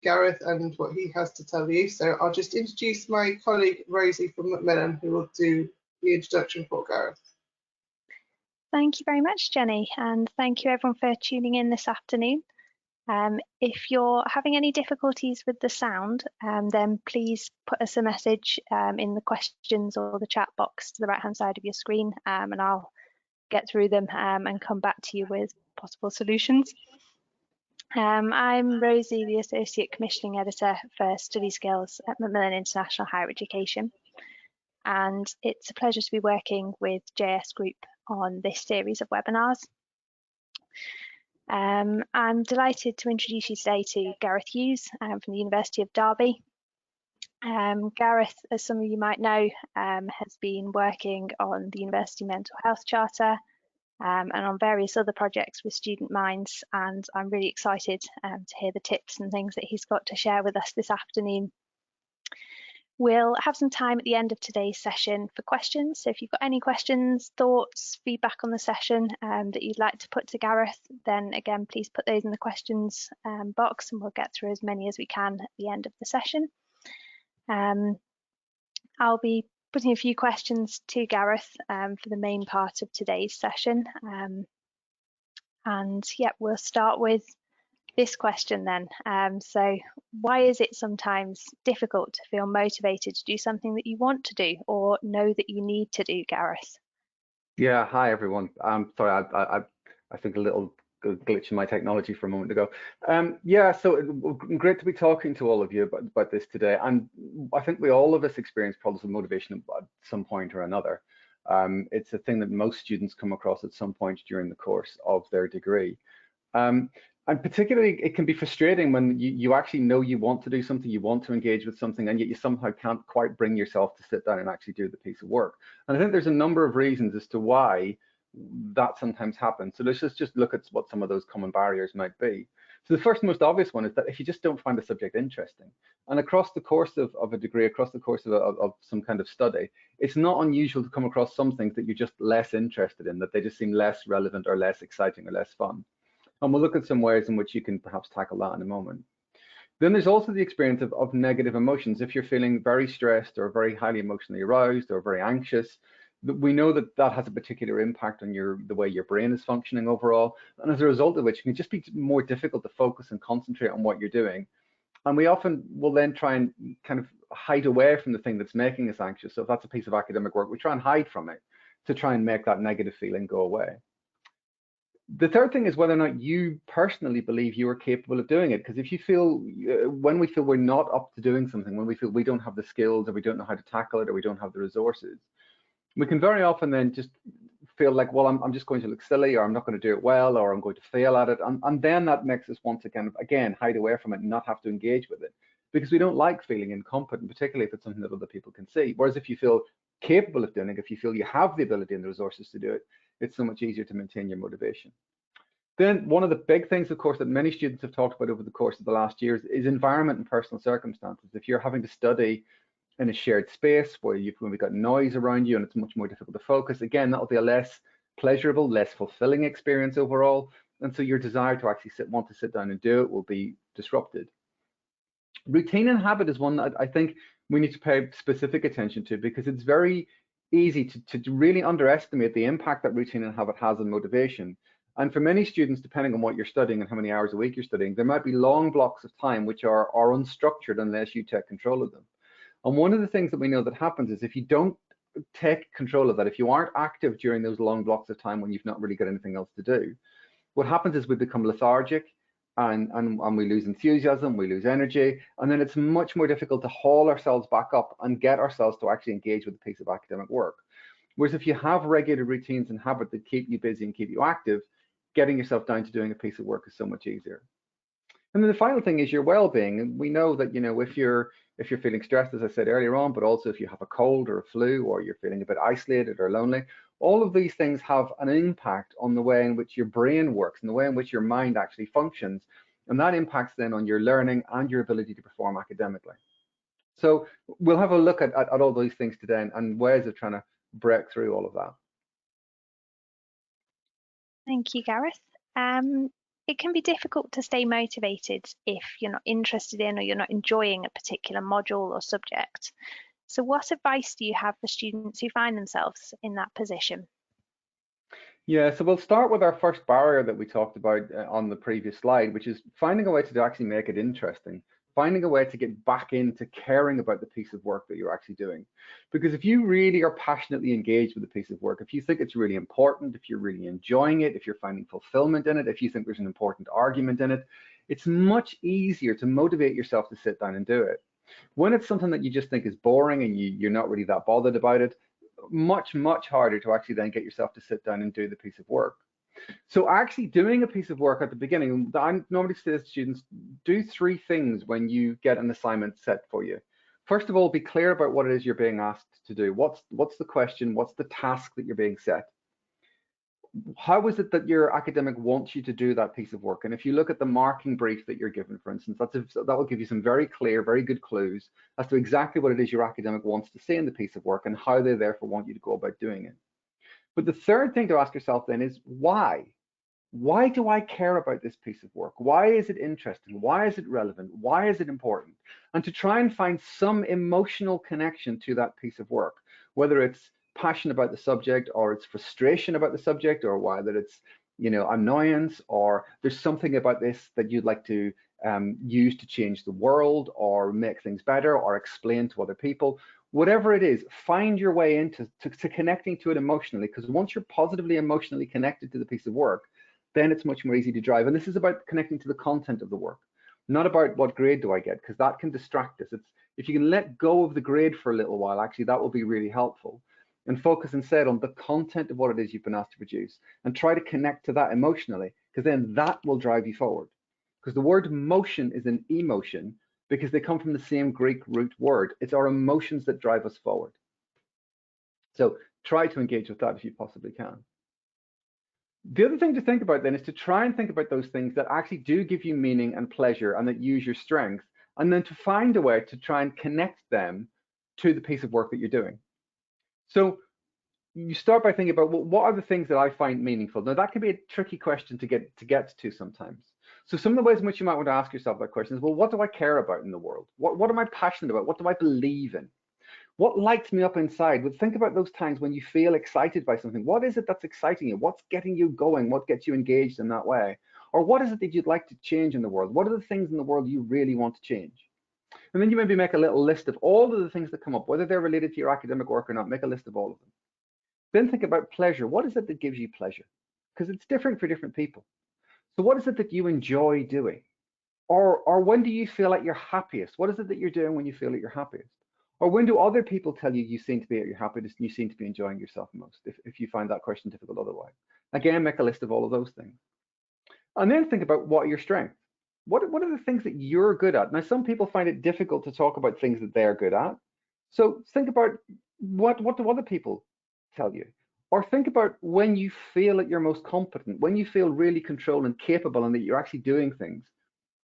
Gareth and what he has to tell you. So I'll just introduce my colleague Rosie from Macmillan, who will do the introduction for Gareth. Thank you very much, Jenny, and thank you everyone for tuning in this afternoon. If you're having any difficulties with the sound, then please put us a message in the questions or the chat box to the right hand side of your screen, and I'll get through them and come back to you with possible solutions. I'm Rosie, the Associate Commissioning Editor for Study Skills at Macmillan International Higher Education, and it's a pleasure to be working with JS Group on this series of webinars. I'm delighted to introduce you today to Gareth Hughes from the University of Derby. Gareth, as some of you might know, has been working on the University Mental Health Charter and on various other projects with student minds, and I'm really excited to hear the tips and things that he's got to share with us this afternoon. We'll have some time at the end of today's session for questions, so if you've got any questions, thoughts, feedback on the session that you'd like to put to Gareth, then again please put those in the questions box and we'll get through as many as we can at the end of the session. I'll be putting a few questions to Gareth for the main part of today's session, and yeah, we'll start with this question then. So why is it sometimes difficult to feel motivated to do something that you want to do or know that you need to do, Gareth? Yeah, hi everyone. Sorry, I think a little glitch in my technology for a moment ago. Yeah, so great to be talking to all of you about this today. And I think all of us experience problems with motivation at some point or another. It's a thing that most students come across at some point during the course of their degree. And particularly, it can be frustrating when you actually know you want to do something, you want to engage with something, and yet you somehow can't quite bring yourself to sit down and actually do the piece of work. And I think there's a number of reasons as to why that sometimes happens. So let's just look at what some of those common barriers might be. So the first most obvious one is that if you just don't find a subject interesting, and across the course of a degree, across the course of some kind of study, it's not unusual to come across some things that you're just less interested in, that they just seem less relevant or less exciting or less fun. And we'll look at some ways in which you can perhaps tackle that in a moment. Then there's also the experience of negative emotions. If you're feeling very stressed or very highly emotionally aroused or very anxious, we know that that has a particular impact on the way your brain is functioning overall. And as a result of which, it can just be more difficult to focus and concentrate on what you're doing. And we often will then try and kind of hide away from the thing that's making us anxious. So if that's a piece of academic work, we try and hide from it to try and make that negative feeling go away. The third thing is whether or not you personally believe you are capable of doing it. Because if you feel, when we feel we're not up to doing something, when we feel we don't have the skills or we don't know how to tackle it or we don't have the resources, we can very often then just feel like, well, I'm just going to look silly, or I'm not going to do it well, or I'm going to fail at it. And then that makes us want to kind of, again, hide away from it and not have to engage with it, because we don't like feeling incompetent, particularly if it's something that other people can see. Whereas if you feel capable of doing it, if you feel you have the ability and the resources to do it, it's so much easier to maintain your motivation. Then one of the big things, of course, that many students have talked about over the course of the last years is environment and personal circumstances. If you're having to study in a shared space where you've got noise around you and it's much more difficult to focus, again, that'll be a less pleasurable, less fulfilling experience overall. And so your desire to actually want to sit down and do it will be disrupted. Routine and habit is one that I think we need to pay specific attention to, because it's very easy to really underestimate the impact that routine and habit has on motivation. And for many students, depending on what you're studying and how many hours a week you're studying, there might be long blocks of time which are unstructured unless you take control of them. And one of the things that we know that happens is if you don't take control of that, if you aren't active during those long blocks of time when you've not really got anything else to do, what happens is we become lethargic and we lose enthusiasm, we lose energy, and then it's much more difficult to haul ourselves back up and get ourselves to actually engage with a piece of academic work. Whereas if you have regular routines and habits that keep you busy and keep you active, getting yourself down to doing a piece of work is so much easier. And then the final thing is your well-being. And we know that, you know, if you're feeling stressed, as I said earlier on, but also if you have a cold or a flu, or you're feeling a bit isolated or lonely, all of these things have an impact on the way in which your brain works and the way in which your mind actually functions. And that impacts then on your learning and your ability to perform academically. So we'll have a look at all those things today and ways of trying to break through all of that. Thank you, Gareth. it can be difficult to stay motivated if you're not interested in or you're not enjoying a particular module or subject. So what advice do you have for students who find themselves in that position? Yeah, so we'll start with our first barrier that we talked about on the previous slide, which is finding a way to actually make it interesting, finding a way to get back into caring about the piece of work that you're actually doing. Because if you really are passionately engaged with a piece of work, if you think it's really important, if you're really enjoying it, if you're finding fulfillment in it, if you think there's an important argument in it, it's much easier to motivate yourself to sit down and do it. When it's something that you just think is boring and you're not really that bothered about it, much harder to actually then get yourself to sit down and do the piece of work. So actually doing a piece of work at the beginning, I normally say to students, do 3 things when you get an assignment set for you. First of all, be clear about what it is you're being asked to do. What's the question? What's the task that you're being set? How is it that your academic wants you to do that piece of work? And if you look at the marking brief that you're given, for instance, that will give you some very clear, very good clues as to exactly what it is your academic wants to see in the piece of work and how they therefore want you to go about doing it. But the third thing to ask yourself then is why? Why do I care about this piece of work? Why is it interesting? Why is it relevant? Why is it important? And to try and find some emotional connection to that piece of work, whether it's passion about the subject or it's frustration about the subject, or whether it's annoyance, or there's something about this that you'd like to use to change the world or make things better or explain to other people. Whatever it is, find your way into connecting to it emotionally, because once you're positively emotionally connected to the piece of work, then it's much more easy to drive. And this is about connecting to the content of the work, not about what grade do I get, because that can distract us. If you can let go of the grade for a little while, actually that will be really helpful, and focus instead on the content of what it is you've been asked to produce, and try to connect to that emotionally, because then that will drive you forward. Because the word motion is an emotion, because they come from the same Greek root word. It's our emotions that drive us forward. So try to engage with that if you possibly can. The other thing to think about then is to try and think about those things that actually do give you meaning and pleasure and that use your strength, and then to find a way to try and connect them to the piece of work that you're doing. So you start by thinking about, well, what are the things that I find meaningful? Now that can be a tricky question to get to sometimes. So some of the ways in which you might want to ask yourself that question is, well, what do I care about in the world? What am I passionate about? What do I believe in? What lights me up inside? Well, think about those times when you feel excited by something. What is it that's exciting you? What's getting you going? What gets you engaged in that way? Or what is it that you'd like to change in the world? What are the things in the world you really want to change? And then you maybe make a little list of all of the things that come up, whether they're related to your academic work or not. Make a list of all of them. Then think about pleasure. What is it that gives you pleasure? Because it's different for different people. So what is it that you enjoy doing? Or when do you feel like you're happiest? What is it that you're doing when you feel like you're happiest? Or when do other people tell you you seem to be at your happiest and you seem to be enjoying yourself most, if you find that question difficult otherwise? Again, make a list of all of those things. And then think about what are your strengths. What are the things that you're good at? Now, some people find it difficult to talk about things that they're good at. So think about what do other people tell you? Or think about when you feel that you're most competent, when you feel really controlled and capable and that you're actually doing things.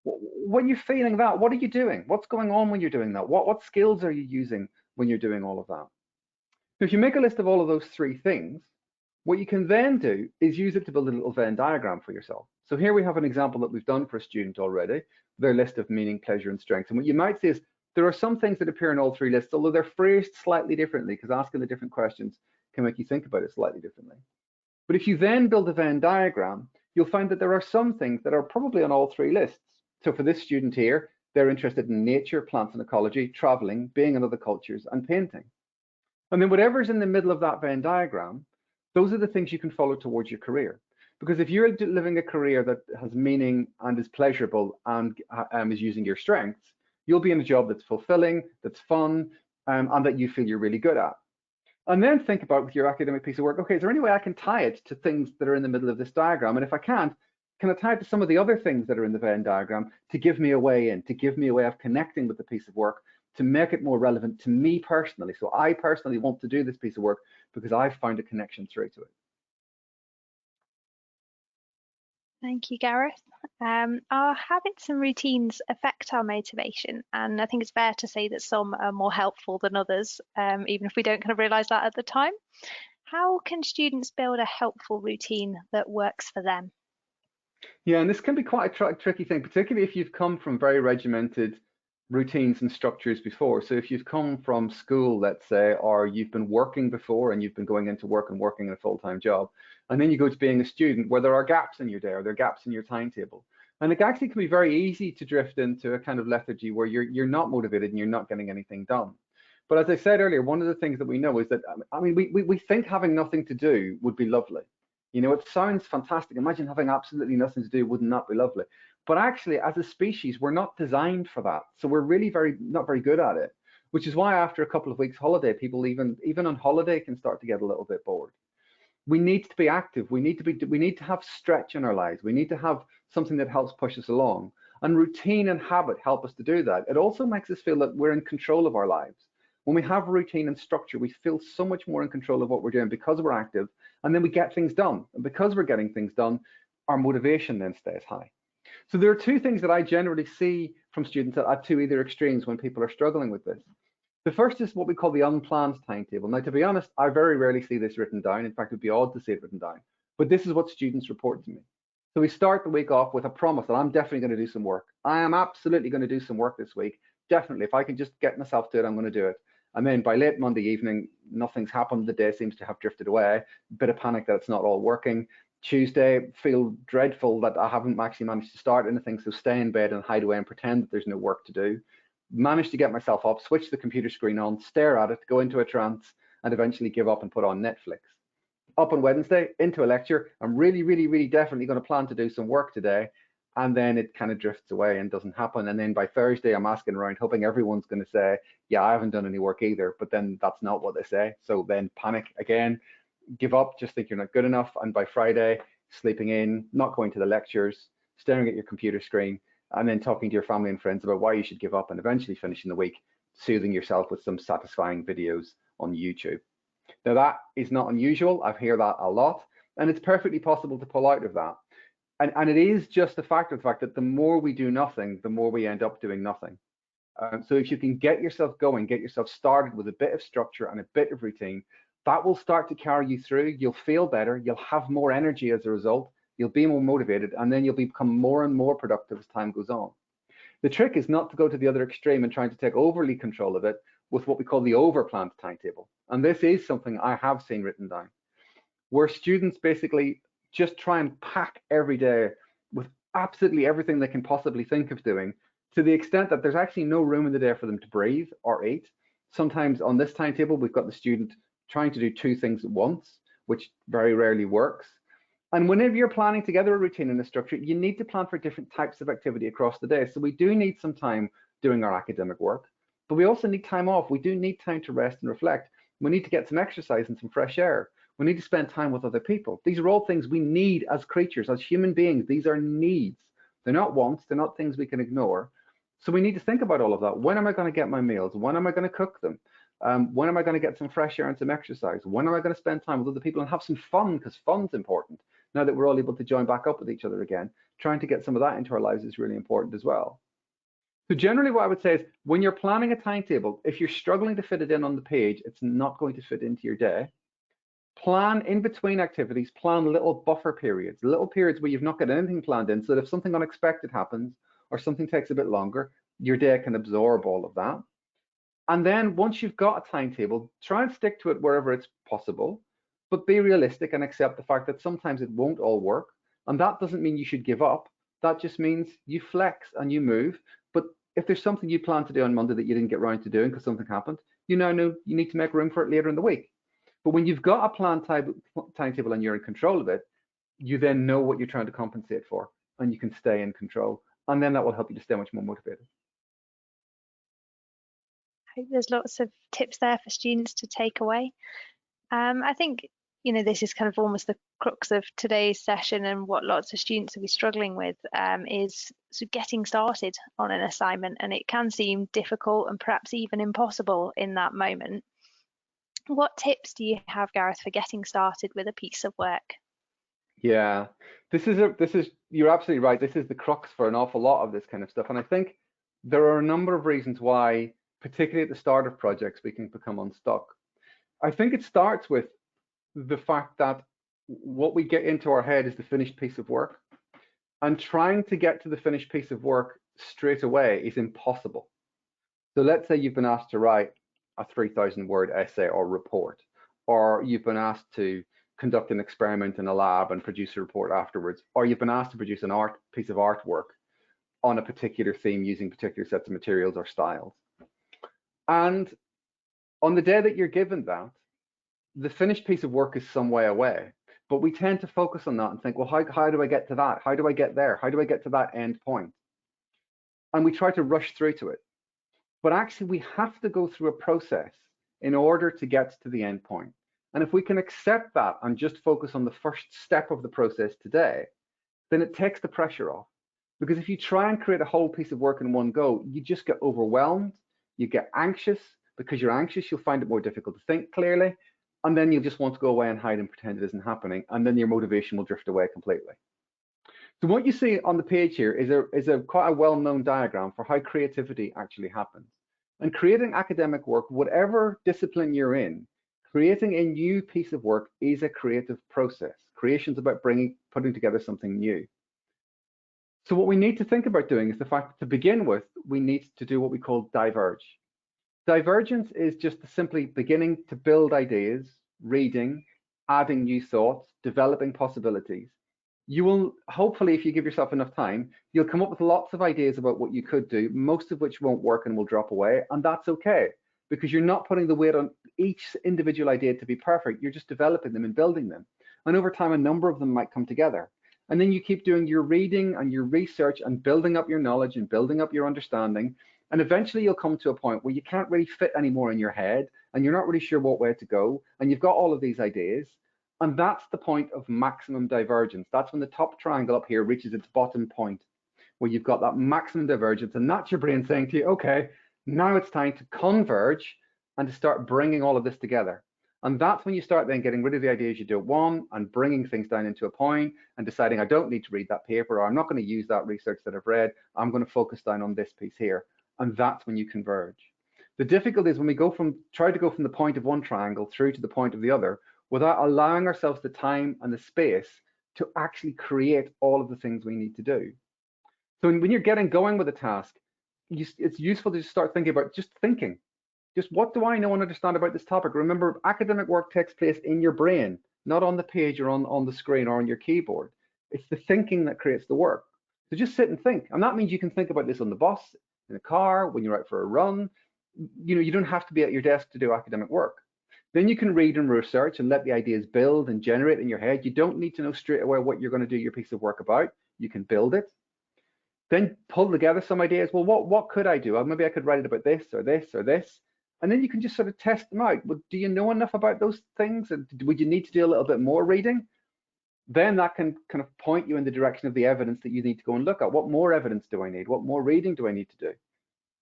When you're feeling that, what are you doing? What's going on when you're doing that? What skills are you using when you're doing all of that? So if you make a list of all of those 3 things, what you can then do is use it to build a little Venn diagram for yourself. So here we have an example that we've done for a student already, their list of meaning, pleasure, and strengths. And what you might see is there are some things that appear in all 3 lists, although they're phrased slightly differently, because asking the different questions can make you think about it slightly differently. But if you then build a Venn diagram, you'll find that there are some things that are probably on all 3 lists. So for this student here, they're interested in nature, plants and ecology, traveling, being in other cultures, and painting. And then whatever's in the middle of that Venn diagram, those are the things you can follow towards your career. Because if you're living a career that has meaning and is pleasurable and is using your strengths, you'll be in a job that's fulfilling, that's fun, and that you feel you're really good at. And then think about with your academic piece of work, okay, is there any way I can tie it to things that are in the middle of this diagram? And if I can't, can I tie it to some of the other things that are in the Venn diagram to give me a way in, to give me a way of connecting with the piece of work, to make it more relevant to me personally? So I personally want to do this piece of work because I've found a connection through to it. Thank you, Gareth. Our habits and routines affect our motivation, and I think it's fair to say that some are more helpful than others, even if we don't kind of realise that at the time. How can students build a helpful routine that works for them? Yeah, and this can be quite a tricky thing, particularly if you've come from very regimented routines and structures before. So if you've come from school, let's say, or you've been working before and you've been going into work and working in a full-time job, and then you go to being a student where there are gaps in your day or there are gaps in your timetable. And it actually can be very easy to drift into a kind of lethargy where you're not motivated and you're not getting anything done. But as I said earlier, one of the things that we know is that, I mean, we think having nothing to do would be lovely. You know, it sounds fantastic. Imagine having absolutely nothing to do. Wouldn't that be lovely? But actually, as a species, we're not designed for that. So we're really not very good at it, which is why after a couple of weeks holiday, people even on holiday can start to get a little bit bored. We need to be active. We need to have stretch in our lives. We need to have something that helps push us along. And routine and habit help us to do that. It also makes us feel that we're in control of our lives. When we have routine and structure, we feel so much more in control of what we're doing because we're active, and then we get things done. And because we're getting things done, our motivation then stays high. So there are two things that I generally see from students at two either extremes when people are struggling with this. The first is what we call the unplanned timetable. Now, to be honest, I very rarely see this written down. In fact, it'd be odd to see it written down. But this is what students report to me. So we start the week off with a promise that I'm definitely going to do some work. I am absolutely going to do some work this week. Definitely. If I can just get myself to it, I'm going to do it. And then by late Monday evening, nothing's happened. The day seems to have drifted away. A bit of panic that it's not all working. Tuesday, feel dreadful that I haven't actually managed to start anything. So stay in bed and hide away and pretend that there's no work to do. Manage to get myself up, switch the computer screen on, stare at it, go into a trance, and eventually give up and put on Netflix. Up on Wednesday, into a lecture. I'm really definitely going to plan to do some work today. And then it kind of drifts away and doesn't happen. And then by Thursday, I'm asking around, hoping everyone's going to say, yeah, I haven't done any work either. But then that's not what they say. So then panic again, give up, just think you're not good enough. And by Friday, sleeping in, not going to the lectures, staring at your computer screen, and then talking to your family and friends about why you should give up, and eventually finishing the week soothing yourself with some satisfying videos on YouTube. Now, that is not unusual. I hear that a lot, and it's perfectly possible to pull out of that. And it is just a fact of the fact that the more we do nothing, the more we end up doing nothing. So if you can get yourself going, get yourself started with a bit of structure and a bit of routine, that will start to carry you through. You'll feel better. You'll have more energy as a result. You'll be more motivated, and then you'll become more and more productive as time goes on. The trick is not to go to the other extreme and trying to take overly control of it with what we call the overplanned timetable. And this is something I have seen written down, where students basically just try and pack every day with absolutely everything they can possibly think of doing, to the extent that there's actually no room in the day for them to breathe or eat. Sometimes on this timetable, we've got the student trying to do two things at once, which very rarely works. And whenever you're planning together a routine and a structure, you need to plan for different types of activity across the day. So we do need some time doing our academic work, but we also need time off. We do need time to rest and reflect. We need to get some exercise and some fresh air. We need to spend time with other people. These are all things we need as creatures, as human beings. These are needs. They're not wants. They're not things we can ignore. So we need to think about all of that. When am I going to get my meals? When am I going to cook them? When am I going to get some fresh air and some exercise? When am I going to spend time with other people and have some fun? Because fun's important. Now that we're all able to join back up with each other again, trying to get some of that into our lives is really important as well. So generally what I would say is, when you're planning a timetable, if you're struggling to fit it in on the page, it's not going to fit into your day. Plan in between activities, plan little buffer periods, little periods where you've not got anything planned in, so that if something unexpected happens or something takes a bit longer, your day can absorb all of that. And then once you've got a timetable, try and stick to it wherever it's possible, but be realistic and accept the fact that sometimes it won't all work. And that doesn't mean you should give up. That just means you flex and you move. But if there's something you plan to do on Monday that you didn't get around to doing because something happened, you now know you need to make room for it later in the week. But when you've got a planned timetable and you're in control of it, you then know what you're trying to compensate for, and you can stay in control. And then that will help you to stay much more motivated. I hope there's lots of tips there for students to take away. I think, this is kind of almost the crux of today's session, and what lots of students will be struggling with is sort of getting started on an assignment, and it can seem difficult and perhaps even impossible in that moment. What tips do you have, Gareth, for getting started with a piece of work? Yeah, you're absolutely right. This is the crux for an awful lot of this kind of stuff. And I think there are a number of reasons why, particularly at the start of projects, we can become unstuck. I think it starts with the fact that what we get into our head is the finished piece of work. And trying to get to the finished piece of work straight away is impossible. So let's say you've been asked to write a 3,000-word essay or report, or you've been asked to conduct an experiment in a lab and produce a report afterwards, or you've been asked to produce an piece of artwork on a particular theme using particular sets of materials or styles. And on the day that you're given that, the finished piece of work is some way away, but we tend to focus on that and think, well, how do I get to that? How do I get there? How do I get to that end point? And we try to rush through to it. But actually, we have to go through a process in order to get to the end point. And if we can accept that and just focus on the first step of the process today, then it takes the pressure off. Because if you try and create a whole piece of work in one go, you just get overwhelmed, you get anxious. Because you're anxious, you'll find it more difficult to think clearly, and then you'll just want to go away and hide and pretend it isn't happening, and then your motivation will drift away completely. So what you see on the page here is a quite a well-known diagram for how creativity actually happens. And creating academic work, whatever discipline you're in, creating a new piece of work is a creative process. Creation is about putting together something new. So what we need to think about doing is the fact that to begin with, we need to do what we call diverge. Divergence is just simply beginning to build ideas, reading, adding new thoughts, developing possibilities. You will, hopefully, if you give yourself enough time, you'll come up with lots of ideas about what you could do, most of which won't work and will drop away, and that's okay, because you're not putting the weight on each individual idea to be perfect, you're just developing them and building them. And over time, a number of them might come together. And then you keep doing your reading and your research and building up your knowledge and building up your understanding. And eventually you'll come to a point where you can't really fit anymore in your head and you're not really sure what way to go. And you've got all of these ideas. And that's the point of maximum divergence. That's when the top triangle up here reaches its bottom point, where you've got that maximum divergence. And that's your brain saying to you, okay, now it's time to converge and to start bringing all of this together. And that's when you start then getting rid of the ideas you don't want and bringing things down into a point and deciding I don't need to read that paper, or I'm not going to use that research that I've read. I'm going to focus down on this piece here. And that's when you converge. The difficulty is when we try to go from the point of one triangle through to the point of the other without allowing ourselves the time and the space to actually create all of the things we need to do. So when you're getting going with a task, it's useful to just start thinking about just thinking. Just what do I know and understand about this topic? Remember, academic work takes place in your brain, not on the page or on the screen or on your keyboard. It's the thinking that creates the work. So just sit and think. And that means you can think about this on the bus, in a car, when you're out for a run. You don't have to be at your desk to do academic work. Then you can read and research and let the ideas build and generate in your head. You don't need to know straight away what you're going to do your piece of work about. You can build it. Then pull together some ideas. Well, what could I do? Maybe I could write it about this or this or this. And then you can just sort of test them out. Well, do you know enough about those things? And would you need to do a little bit more reading? Then that can kind of point you in the direction of the evidence that you need to go and look at. What more evidence do I need? What more reading do I need to do?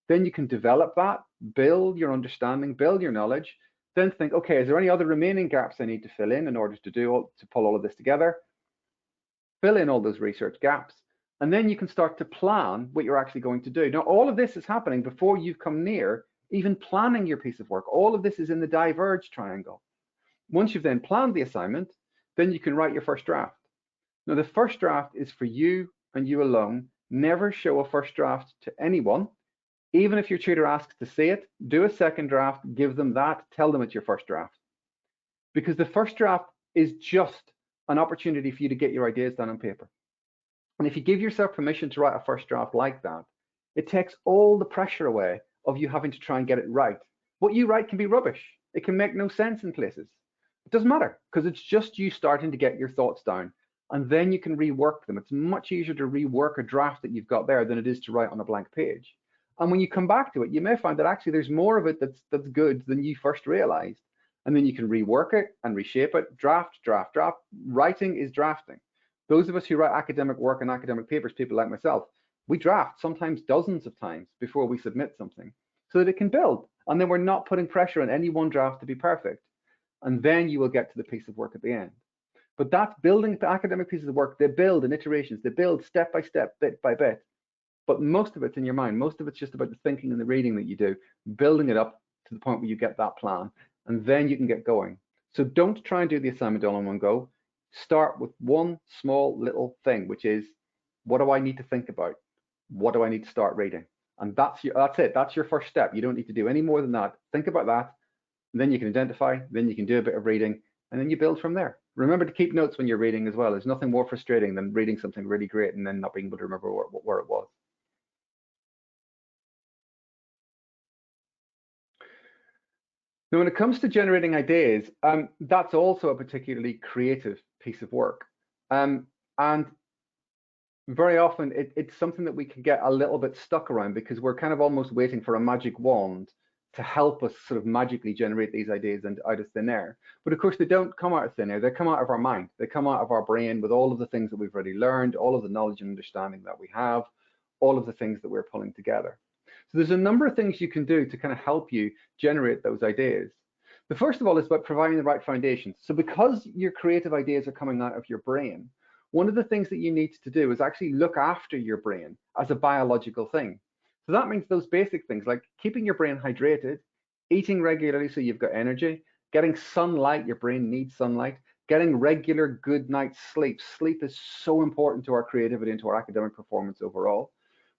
Then you can develop that, build your understanding, build your knowledge, then think, okay, is there any other remaining gaps I need to fill in order to pull all of this together? Fill in all those research gaps, and then you can start to plan what you're actually going to do. Now, all of this is happening before you've come near even planning your piece of work. All of this is in the diverge triangle. Once you've then planned the assignment, then you can write your first draft. Now, the first draft is for you and you alone. Never show a first draft to anyone. Even if your tutor asks to see it, do a second draft, give them that, tell them it's your first draft. Because the first draft is just an opportunity for you to get your ideas down on paper. And if you give yourself permission to write a first draft like that, it takes all the pressure away of you having to try and get it right. What you write can be rubbish. It can make no sense in places. It doesn't matter, because it's just you starting to get your thoughts down, and then you can rework them. It's much easier to rework a draft that you've got there than it is to write on a blank page. And when you come back to it, you may find that actually there's more of it that's good than you first realized. And then you can rework it and reshape it. Draft, draft, draft. Writing is drafting. Those of us who write academic work and academic papers, people like myself, we draft sometimes dozens of times before we submit something so that it can build. And then we're not putting pressure on any one draft to be perfect. And then you will get to the piece of work at the end. But that's building the academic pieces of work. They build in iterations. They build step by step, bit by bit. But most of it's in your mind. Most of it's just about the thinking and the reading that you do, building it up to the point where you get that plan. And then you can get going. So don't try and do the assignment all in one go. Start with one small little thing, which is What do I need to think about? What do I need to start reading? And that's it. That's your first step. You don't need to do any more than that. Think about that. And then you can identify, then you can do a bit of reading, and then you build from there. Remember to keep notes when you're reading as well. There's nothing more frustrating than reading something really great and then not being able to remember where it was. Now, when it comes to generating ideas, that's also a particularly creative piece of work. And very often it's something that we can get a little bit stuck around because we're kind of almost waiting for a magic wand to help us sort of magically generate these ideas and out of thin air. But of course, they don't come out of thin air. They come out of our mind. They come out of our brain with all of the things that we've already learned, all of the knowledge and understanding that we have, all of the things that we're pulling together. So there's a number of things you can do to kind of help you generate those ideas. The first of all is about providing the right foundations. So because your creative ideas are coming out of your brain, one of the things that you need to do is actually look after your brain as a biological thing. So that means those basic things like keeping your brain hydrated, eating regularly so you've got energy, getting sunlight, your brain needs sunlight, getting regular good night's sleep. Sleep is so important to our creativity and to our academic performance overall.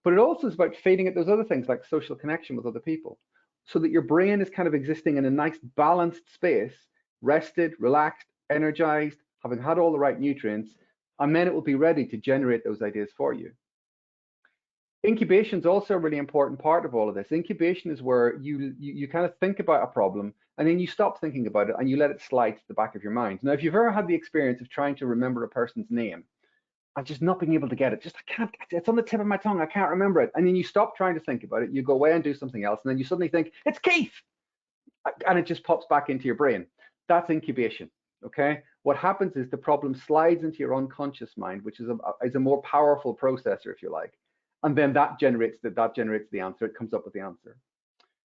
But it also is about feeding it those other things like social connection with other people, so that your brain is kind of existing in a nice balanced space, rested, relaxed, energized, having had all the right nutrients, and then it will be ready to generate those ideas for you. Incubation is also a really important part of all of this. Incubation is where you kind of think about a problem and then you stop thinking about it and you let it slide to the back of your mind. Now, if you've ever had the experience of trying to remember a person's name and just not being able to get it, just I can't, it's on the tip of my tongue, I can't remember it. And then you stop trying to think about it, you go away and do something else, and then you suddenly think, it's Keith! And it just pops back into your brain. That's incubation, okay? What happens is the problem slides into your unconscious mind, which is a more powerful processor, if you like. And then that generates the answer. It comes up with the answer.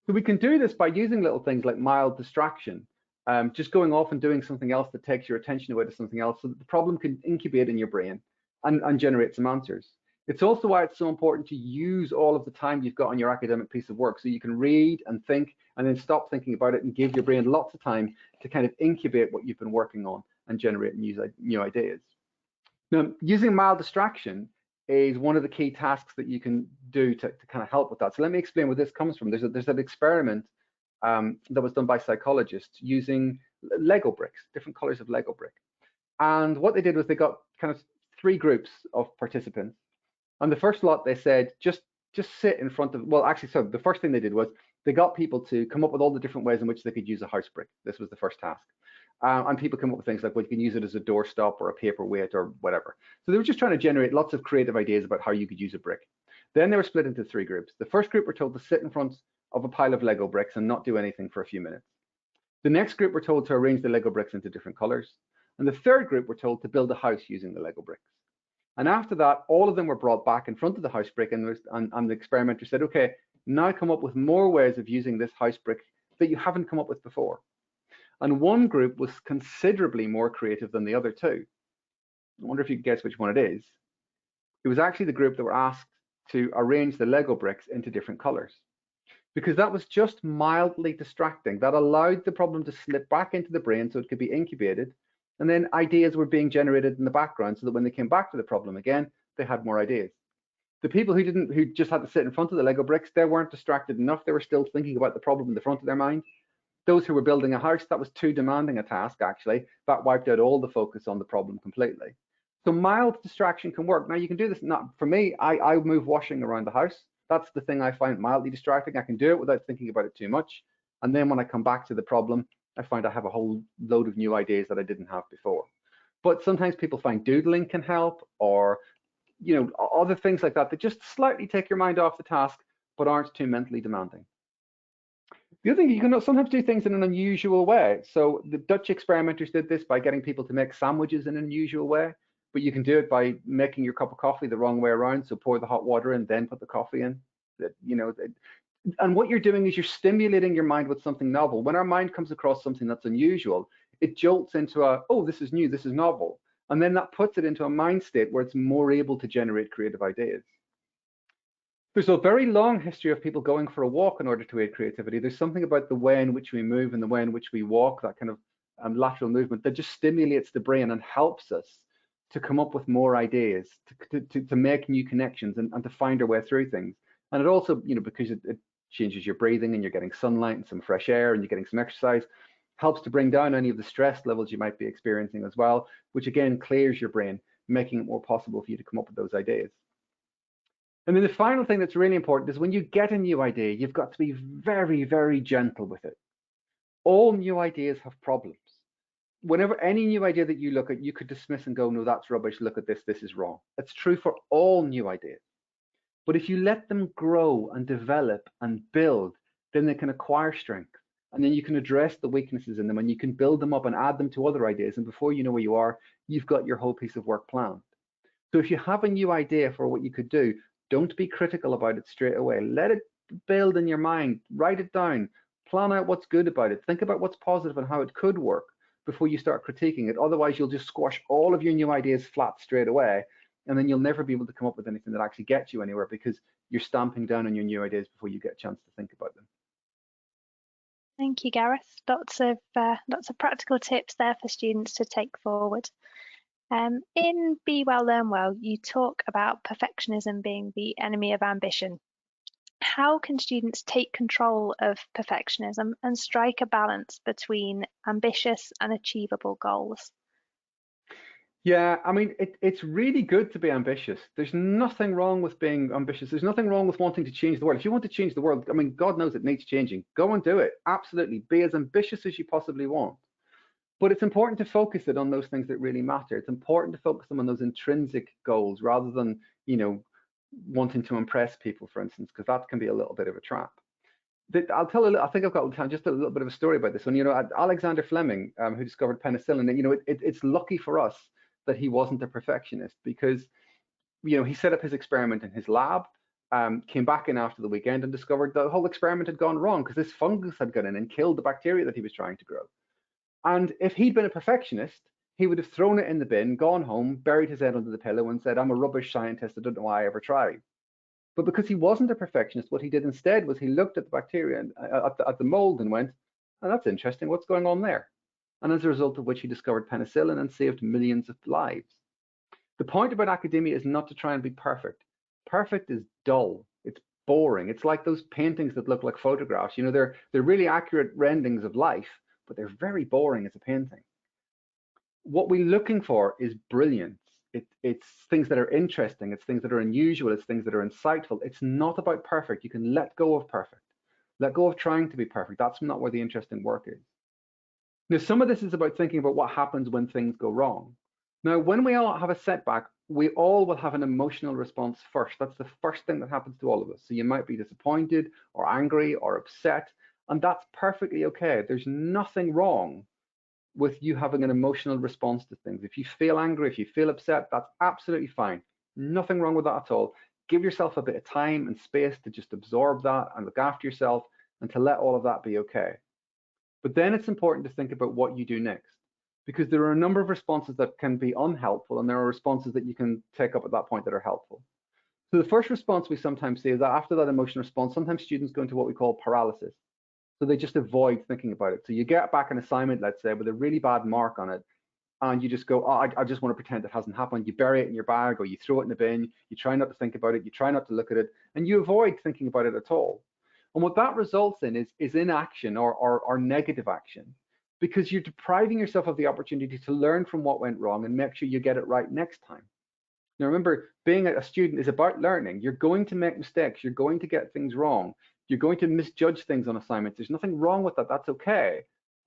So we can do this by using little things like mild distraction, just going off and doing something else that takes your attention away to something else so that the problem can incubate in your brain and generate some answers. It's also why it's so important to use all of the time you've got on your academic piece of work so you can read and think and then stop thinking about it and give your brain lots of time to kind of incubate what you've been working on and generate new ideas. Now, using mild distraction is one of the key tasks that you can do to kind of help with that. So let me explain where this comes from. There's an experiment that was done by psychologists using Lego bricks, different colors of Lego brick. And what they did was they got kind of 3 groups of participants. And the first lot, they said, just sit in front of, well, actually, so the first thing they did was they got people to come up with all the different ways in which they could use a house brick. This was the first task. And people come up with things like, well, you can use it as a doorstop or a paperweight or whatever. So they were just trying to generate lots of creative ideas about how you could use a brick. Then they were split into 3 groups. The first group were told to sit in front of a pile of Lego bricks and not do anything for a few minutes. The next group were told to arrange the Lego bricks into different colors. And the third group were told to build a house using the Lego bricks. And after that, all of them were brought back in front of the house brick, and the experimenter said, okay, now come up with more ways of using this house brick that you haven't come up with before. And one group was considerably more creative than the other 2. I wonder if you can guess which one it is. It was actually the group that were asked to arrange the Lego bricks into different colors, because that was just mildly distracting. That allowed the problem to slip back into the brain so it could be incubated. And then ideas were being generated in the background so that when they came back to the problem again, they had more ideas. The people who just had to sit in front of the Lego bricks, they weren't distracted enough. They were still thinking about the problem in the front of their mind. Those who were building a house, that was too demanding a task, actually. That wiped out all the focus on the problem completely. So mild distraction can work. Now, you can do this, not for me, I move washing around the house. That's the thing I find mildly distracting. I can do it without thinking about it too much. And then when I come back to the problem, I find I have a whole load of new ideas that I didn't have before. But sometimes people find doodling can help, or other things like that just slightly take your mind off the task, but aren't too mentally demanding. The other thing, you can sometimes do things in an unusual way. So the Dutch experimenters did this by getting people to make sandwiches in an unusual way, but you can do it by making your cup of coffee the wrong way around. So pour the hot water in, then put the coffee in. And what you're doing is you're stimulating your mind with something novel. When our mind comes across something that's unusual, it jolts into oh, this is new, this is novel. And then that puts it into a mind state where it's more able to generate creative ideas. There's a very long history of people going for a walk in order to aid creativity. There's something about the way in which we move and the way in which we walk, that kind of lateral movement, that just stimulates the brain and helps us to come up with more ideas, to make new connections and to find our way through things. And it also, because it changes your breathing and you're getting sunlight and some fresh air and you're getting some exercise, helps to bring down any of the stress levels you might be experiencing as well, which again clears your brain, making it more possible for you to come up with those ideas. And then the final thing that's really important is when you get a new idea, you've got to be very, very gentle with it. All new ideas have problems. Whenever any new idea that you look at, you could dismiss and go, no, that's rubbish, look at this is wrong. It's true for all new ideas. But if you let them grow and develop and build, then they can acquire strength. And then you can address the weaknesses in them and you can build them up and add them to other ideas. And before you know where you are, you've got your whole piece of work planned. So if you have a new idea for what you could do, don't be critical about it straight away. Let it build in your mind, write it down, plan out what's good about it, think about what's positive and how it could work before you start critiquing it. Otherwise, you'll just squash all of your new ideas flat straight away, and then you'll never be able to come up with anything that actually gets you anywhere because you're stamping down on your new ideas before you get a chance to think about them. Thank you, Gareth. Lots of practical tips there for students to take forward. In Be Well, Learn Well, you talk about perfectionism being the enemy of ambition. How can students take control of perfectionism and strike a balance between ambitious and achievable goals? Yeah, I mean, it's really good to be ambitious. There's nothing wrong with being ambitious. There's nothing wrong with wanting to change the world. If you want to change the world, I mean, God knows it needs changing. Go and do it. Absolutely. Be as ambitious as you possibly want. But it's important to focus it on those things that really matter. It's important to focus them on those intrinsic goals rather than, wanting to impress people, for instance, because that can be a little bit of a trap. I'll tell I think I've got just a little bit of a story about this one. Alexander Fleming, who discovered penicillin, and it's lucky for us that he wasn't a perfectionist because, he set up his experiment in his lab, came back in after the weekend and discovered the whole experiment had gone wrong because this fungus had got in and killed the bacteria that he was trying to grow. And if he'd been a perfectionist, he would have thrown it in the bin, gone home, buried his head under the pillow and said, I'm a rubbish scientist, I don't know why I ever tried. But because he wasn't a perfectionist, what he did instead was he looked at the bacteria and at the mold and went, oh, that's interesting, what's going on there? And as a result of which he discovered penicillin and saved millions of lives. The point about academia is not to try and be perfect. Perfect is dull, it's boring. It's like those paintings that look like photographs. They're really accurate renderings of life, but they're very boring as a painting. What we're looking for is brilliance. It's things that are interesting. It's things that are unusual. It's things that are insightful. It's not about perfect. You can let go of perfect. Let go of trying to be perfect. That's not where the interesting work is. Now, some of this is about thinking about what happens when things go wrong. Now, when we all have a setback, we all will have an emotional response first. That's the first thing that happens to all of us. So you might be disappointed or angry or upset, and that's perfectly okay. There's nothing wrong with you having an emotional response to things. If you feel angry, if you feel upset, that's absolutely fine. Nothing wrong with that at all. Give yourself a bit of time and space to just absorb that and look after yourself and to let all of that be okay. But then it's important to think about what you do next, because there are a number of responses that can be unhelpful and there are responses that you can take up at that point that are helpful. So the first response we sometimes see is that after that emotional response, sometimes students go into what we call paralysis. So they just avoid thinking about it. So you get back an assignment, let's say, with a really bad mark on it, and you just go, oh, I just want to pretend it hasn't happened. You bury it in your bag or you throw it in the bin. You try not to think about it. You try not to look at it, and you avoid thinking about it at all. And what that results in is inaction or negative action, because you're depriving yourself of the opportunity to learn from what went wrong and make sure you get it right next time. Now, remember, being a student is about learning. You're going to make mistakes. You're going to get things wrong. You're going to misjudge things on assignments. There's nothing wrong with that. That's okay,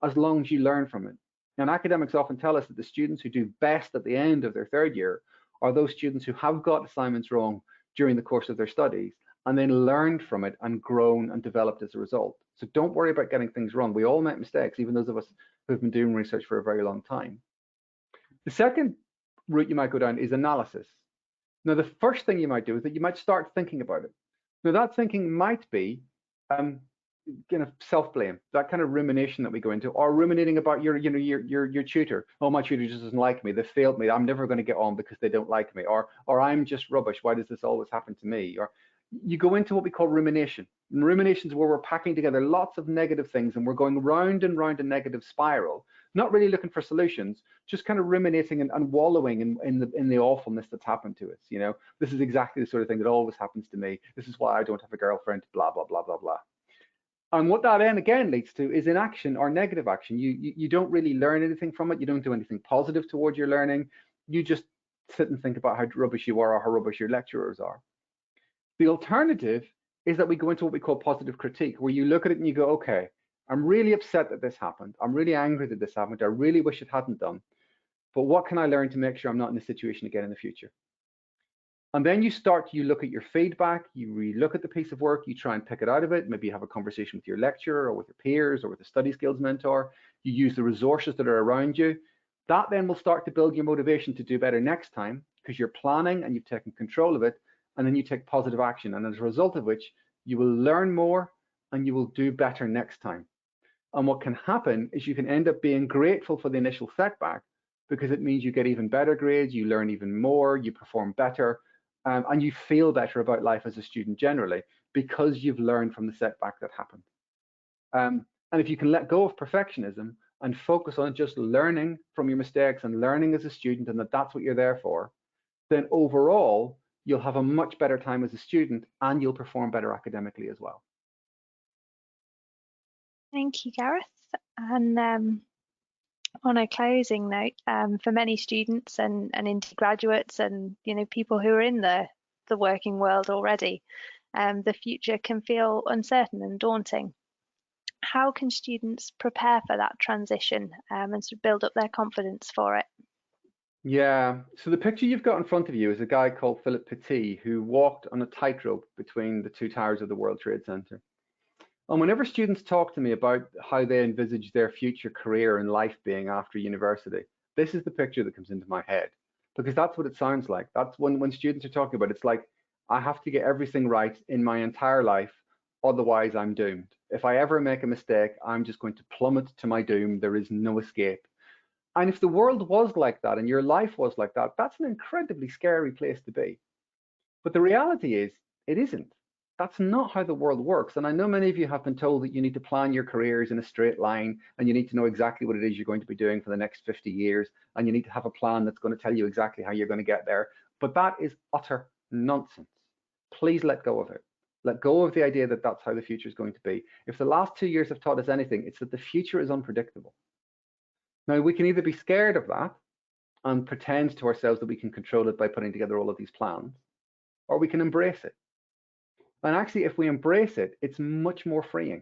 as long as you learn from it. And academics often tell us that the students who do best at the end of their third year are those students who have got assignments wrong during the course of their studies and then learned from it and grown and developed as a result. So don't worry about getting things wrong. We all make mistakes, even those of us who've been doing research for a very long time. The second route you might go down is analysis. Now, the first thing you might do is that you might start thinking about it. Now, that thinking might be kind of self-blame, that kind of rumination that we go into, or ruminating about your tutor. Oh, my tutor just doesn't like me. They failed me. I'm never going to get on because they don't like me. Or I'm just rubbish. Why does this always happen to me? Or you go into what we call rumination. And rumination is where we're packing together lots of negative things and we're going round and round a negative spiral not really looking for solutions, just kind of ruminating and wallowing in the awfulness that's happened to us. You know, this is exactly the sort of thing that always happens to me. This is why I don't have a girlfriend, blah, blah, blah, blah, blah. And what that then again leads to is inaction or negative action. You don't really learn anything from it. You don't do anything positive towards your learning. You just sit and think about how rubbish you are or how rubbish your lecturers are. The alternative is that we go into what we call positive critique, where you look at it and you go, okay, I'm really upset that this happened. I'm really angry that this happened. I really wish it hadn't done. But what can I learn to make sure I'm not in this situation again in the future? And then you look at your feedback, you re-look at the piece of work, you try and pick it out of it. Maybe you have a conversation with your lecturer or with your peers or with a study skills mentor. You use the resources that are around you. That then will start to build your motivation to do better next time, because you're planning and you've taken control of it, and then you take positive action. And as a result of which, you will learn more and you will do better next time. And what can happen is you can end up being grateful for the initial setback, because it means you get even better grades, you learn even more, you perform better, and you feel better about life as a student generally, because you've learned from the setback that happened. And if you can let go of perfectionism and focus on just learning from your mistakes and learning as a student, and that's what you're there for, then overall, you'll have a much better time as a student and you'll perform better academically as well. Thank you, Gareth. And on a closing note, for many students and into graduates and people who are in the working world already, the future can feel uncertain and daunting. How can students prepare for that transition and sort of build up their confidence for it? Yeah, so the picture you've got in front of you is a guy called Philip Petit, who walked on a tightrope between the two towers of the World Trade Center. And whenever students talk to me about how they envisage their future career and life being after university, this is the picture that comes into my head, because that's what it sounds like. That's when students are talking about it, it's like, I have to get everything right in my entire life, otherwise I'm doomed. If I ever make a mistake, I'm just going to plummet to my doom. There is no escape. And if the world was like that and your life was like that, that's an incredibly scary place to be. But the reality is, it isn't. That's not how the world works. And I know many of you have been told that you need to plan your careers in a straight line, and you need to know exactly what it is you're going to be doing for the next 50 years, and you need to have a plan that's going to tell you exactly how you're going to get there. But that is utter nonsense. Please let go of it. Let go of the idea that that's how the future is going to be. If the last 2 years have taught us anything, it's that the future is unpredictable. Now, we can either be scared of that and pretend to ourselves that we can control it by putting together all of these plans, or we can embrace it. And actually, if we embrace it, it's much more freeing.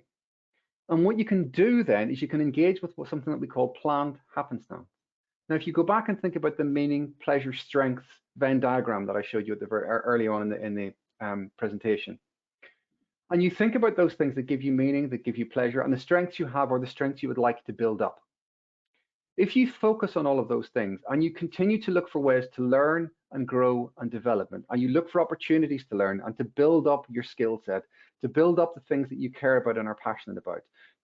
And what you can do then is you can engage with something that we call planned happenstance. Now, if you go back and think about the meaning, pleasure, strength Venn diagram that I showed you at the early on in the presentation, and you think about those things that give you meaning, that give you pleasure, and the strengths you have or the strengths you would like to build up. If you focus on all of those things and you continue to look for ways to learn and grow and development, and you look for opportunities to learn and to build up your skill set, to build up the things that you care about and are passionate about,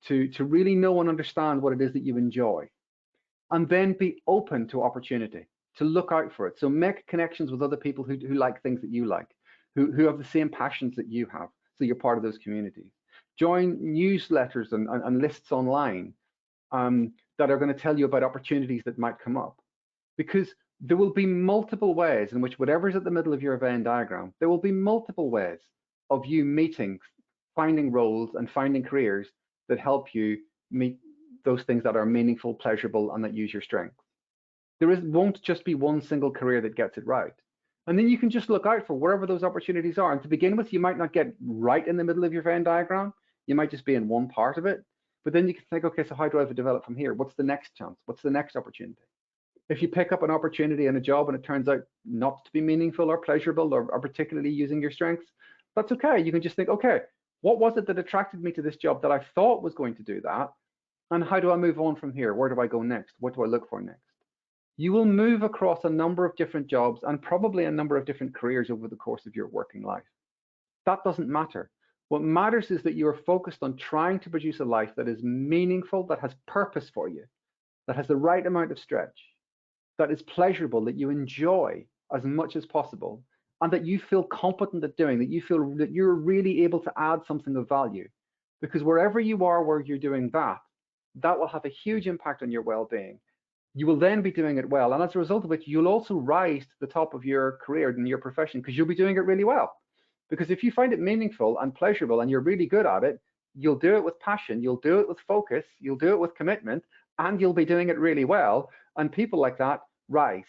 to really know and understand what it is that you enjoy, and then be open to opportunity, to look out for it. So make connections with other people who like things that you like, who have the same passions that you have, so you're part of those communities. Join newsletters and lists online that are going to tell you about opportunities that might come up, because there will be multiple ways in which whatever's at the middle of your Venn diagram, there will be multiple ways of you meeting, finding roles and finding careers that help you meet those things that are meaningful, pleasurable, and that use your strength. Won't just be one single career that gets it right. And then you can just look out for wherever those opportunities are. And to begin with, you might not get right in the middle of your Venn diagram. You might just be in one part of it. But then you can think, okay, so how do I develop from here? What's the next chance? What's the next opportunity? If you pick up an opportunity in a job and it turns out not to be meaningful or pleasurable or particularly using your strengths, that's okay. You can just think, okay, what was it that attracted me to this job that I thought was going to do that? And how do I move on from here? Where do I go next? What do I look for next? You will move across a number of different jobs and probably a number of different careers over the course of your working life. That doesn't matter. What matters is that you are focused on trying to produce a life that is meaningful, that has purpose for you, that has the right amount of stretch, that is pleasurable, that you enjoy as much as possible, and that you feel competent at doing, that you feel that you're really able to add something of value. Because wherever you are where you're doing that, that will have a huge impact on your well-being. You will then be doing it well, and as a result of which, you'll also rise to the top of your career and your profession, because you'll be doing it really well. Because if you find it meaningful and pleasurable and you're really good at it, you'll do it with passion, you'll do it with focus, you'll do it with commitment, and you'll be doing it really well. And people like that rise,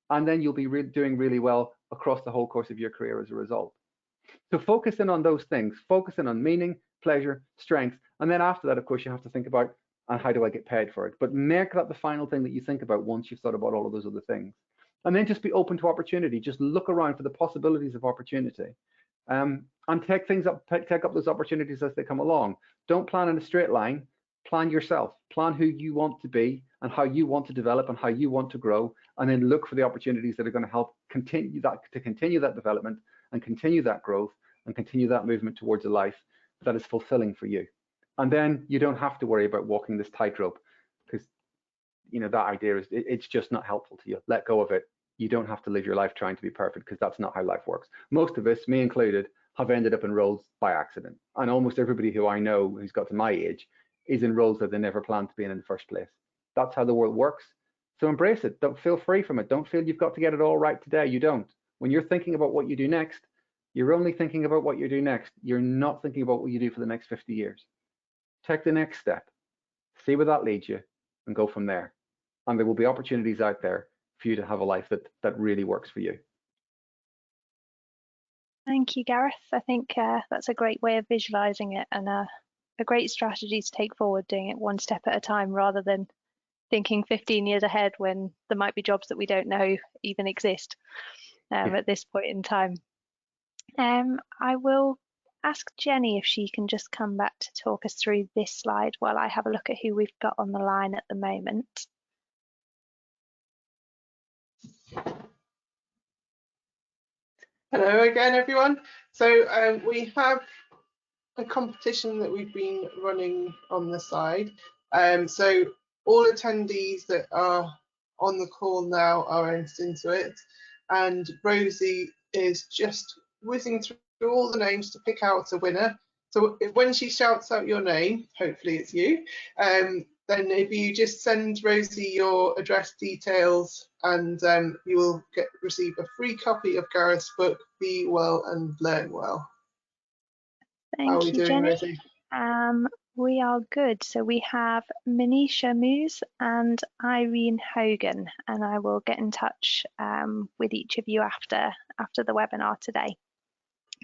and then you'll be doing really well across the whole course of your career as a result. So focus in on those things, focus in on meaning, pleasure, strength, and then after that, of course, you have to think about, and how do I get paid for it? But make that the final thing that you think about once you've thought about all of those other things. And then just be open to opportunity. Just look around for the possibilities of opportunity. And take up those opportunities as they come along. Don't plan in a straight line. Plan yourself. Plan who you want to be and how you want to develop and how you want to grow, and then look for the opportunities that are going to help continue that development and continue that growth and continue that movement towards a life that is fulfilling for you. And then you don't have to worry about walking this tightrope, because that idea is it's just not helpful to you. Let go of it. You don't have to live your life trying to be perfect, because that's not how life works. Most of us, me included, have ended up in roles by accident. And almost everybody who I know who's got to my age is in roles that they never planned to be in the first place. That's how the world works. So embrace it. Don't feel free from it. Don't feel you've got to get it all right today. You don't. When you're thinking about what you do next, you're only thinking about what you do next. You're not thinking about what you do for the next 50 years. Take the next step. See where that leads you and go from there. And there will be opportunities out there for you to have a life that really works for you. Thank you, Gareth. I think that's a great way of visualizing it, and a great strategy to take forward, doing it one step at a time rather than thinking 15 years ahead when there might be jobs that we don't know even exist at this point in time. I will ask Jenny if she can just come back to talk us through this slide while I have a look at who we've got on the line at the moment. Hello again, everyone. So we have a competition that we've been running on the side. So all attendees that are on the call now are entered into it, and Rosie is just whizzing through all the names to pick out a winner. So when she shouts out your name, hopefully it's you, then if you just send Rosie your address details, and you will receive a free copy of Gareth's book, Be Well and Learn Well. Thank you, Jenny. Rosie? We are good. So we have Manisha Moose and Irene Hogan, and I will get in touch with each of you after the webinar today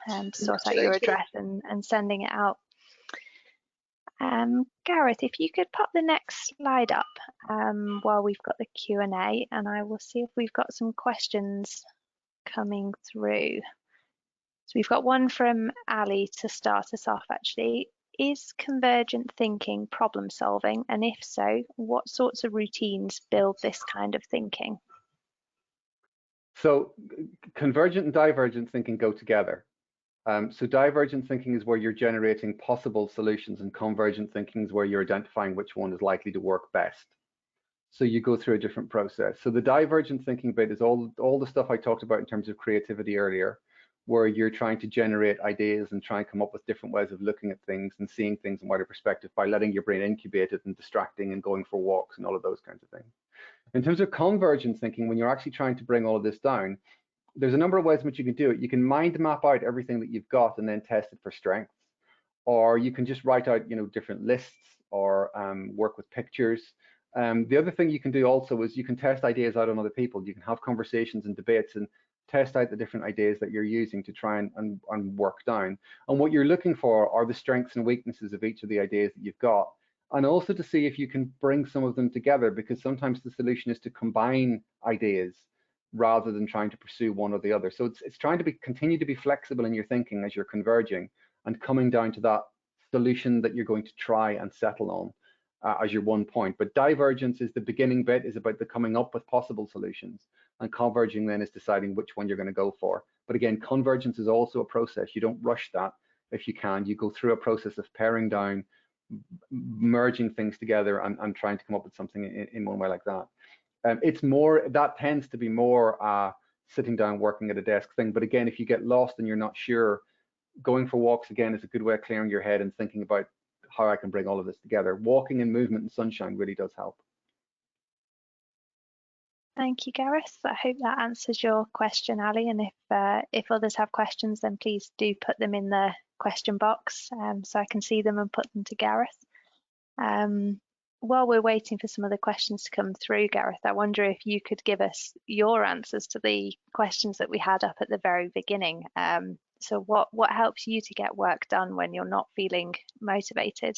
to sort out your address and sending it out. Gareth, if you could pop the next slide up while we've got the Q&A, and I will see if we've got some questions coming through. So we've got one from Ali to start us off, actually. Is convergent thinking problem solving? And if so, what sorts of routines build this kind of thinking? So convergent and divergent thinking go together. So divergent thinking is where you're generating possible solutions, and convergent thinking is where you're identifying which one is likely to work best. So you go through a different process. So the divergent thinking bit is all the stuff I talked about in terms of creativity earlier, where you're trying to generate ideas and try and come up with different ways of looking at things and seeing things in wider perspective by letting your brain incubate it and distracting and going for walks and all of those kinds of things. In terms of convergent thinking, when you're actually trying to bring all of this down, there's a number of ways in which you can do it. You can mind map out everything that you've got and then test it for strengths, or you can just write out, different lists, or work with pictures. The other thing you can do also is you can test ideas out on other people. You can have conversations and debates and test out the different ideas that you're using to try and work down. And what you're looking for are the strengths and weaknesses of each of the ideas that you've got, and also to see if you can bring some of them together, because sometimes the solution is to combine ideas rather than trying to pursue one or the other. So it's trying to continue to be flexible in your thinking as you're converging and coming down to that solution that you're going to try and settle on as your one point. But divergence is the beginning bit, is about the coming up with possible solutions, and converging then is deciding which one you're going to go for. But again, convergence is also a process. You don't rush that. If you can, you go through a process of paring down, merging things together, and trying to come up with something in one way like that. That tends to be more sitting down working at a desk thing. But again, if you get lost and you're not sure, going for walks again is a good way of clearing your head and thinking about how I can bring all of this together. Walking in movement and sunshine really does help. Thank you, Gareth. I hope that answers your question, Ali. And if others have questions, then please do put them in the question box so I can see them and put them to Gareth. While we're waiting for some of the questions to come through, Gareth, I wonder if you could give us your answers to the questions that we had up at the very beginning. So what helps you to get work done when you're not feeling motivated?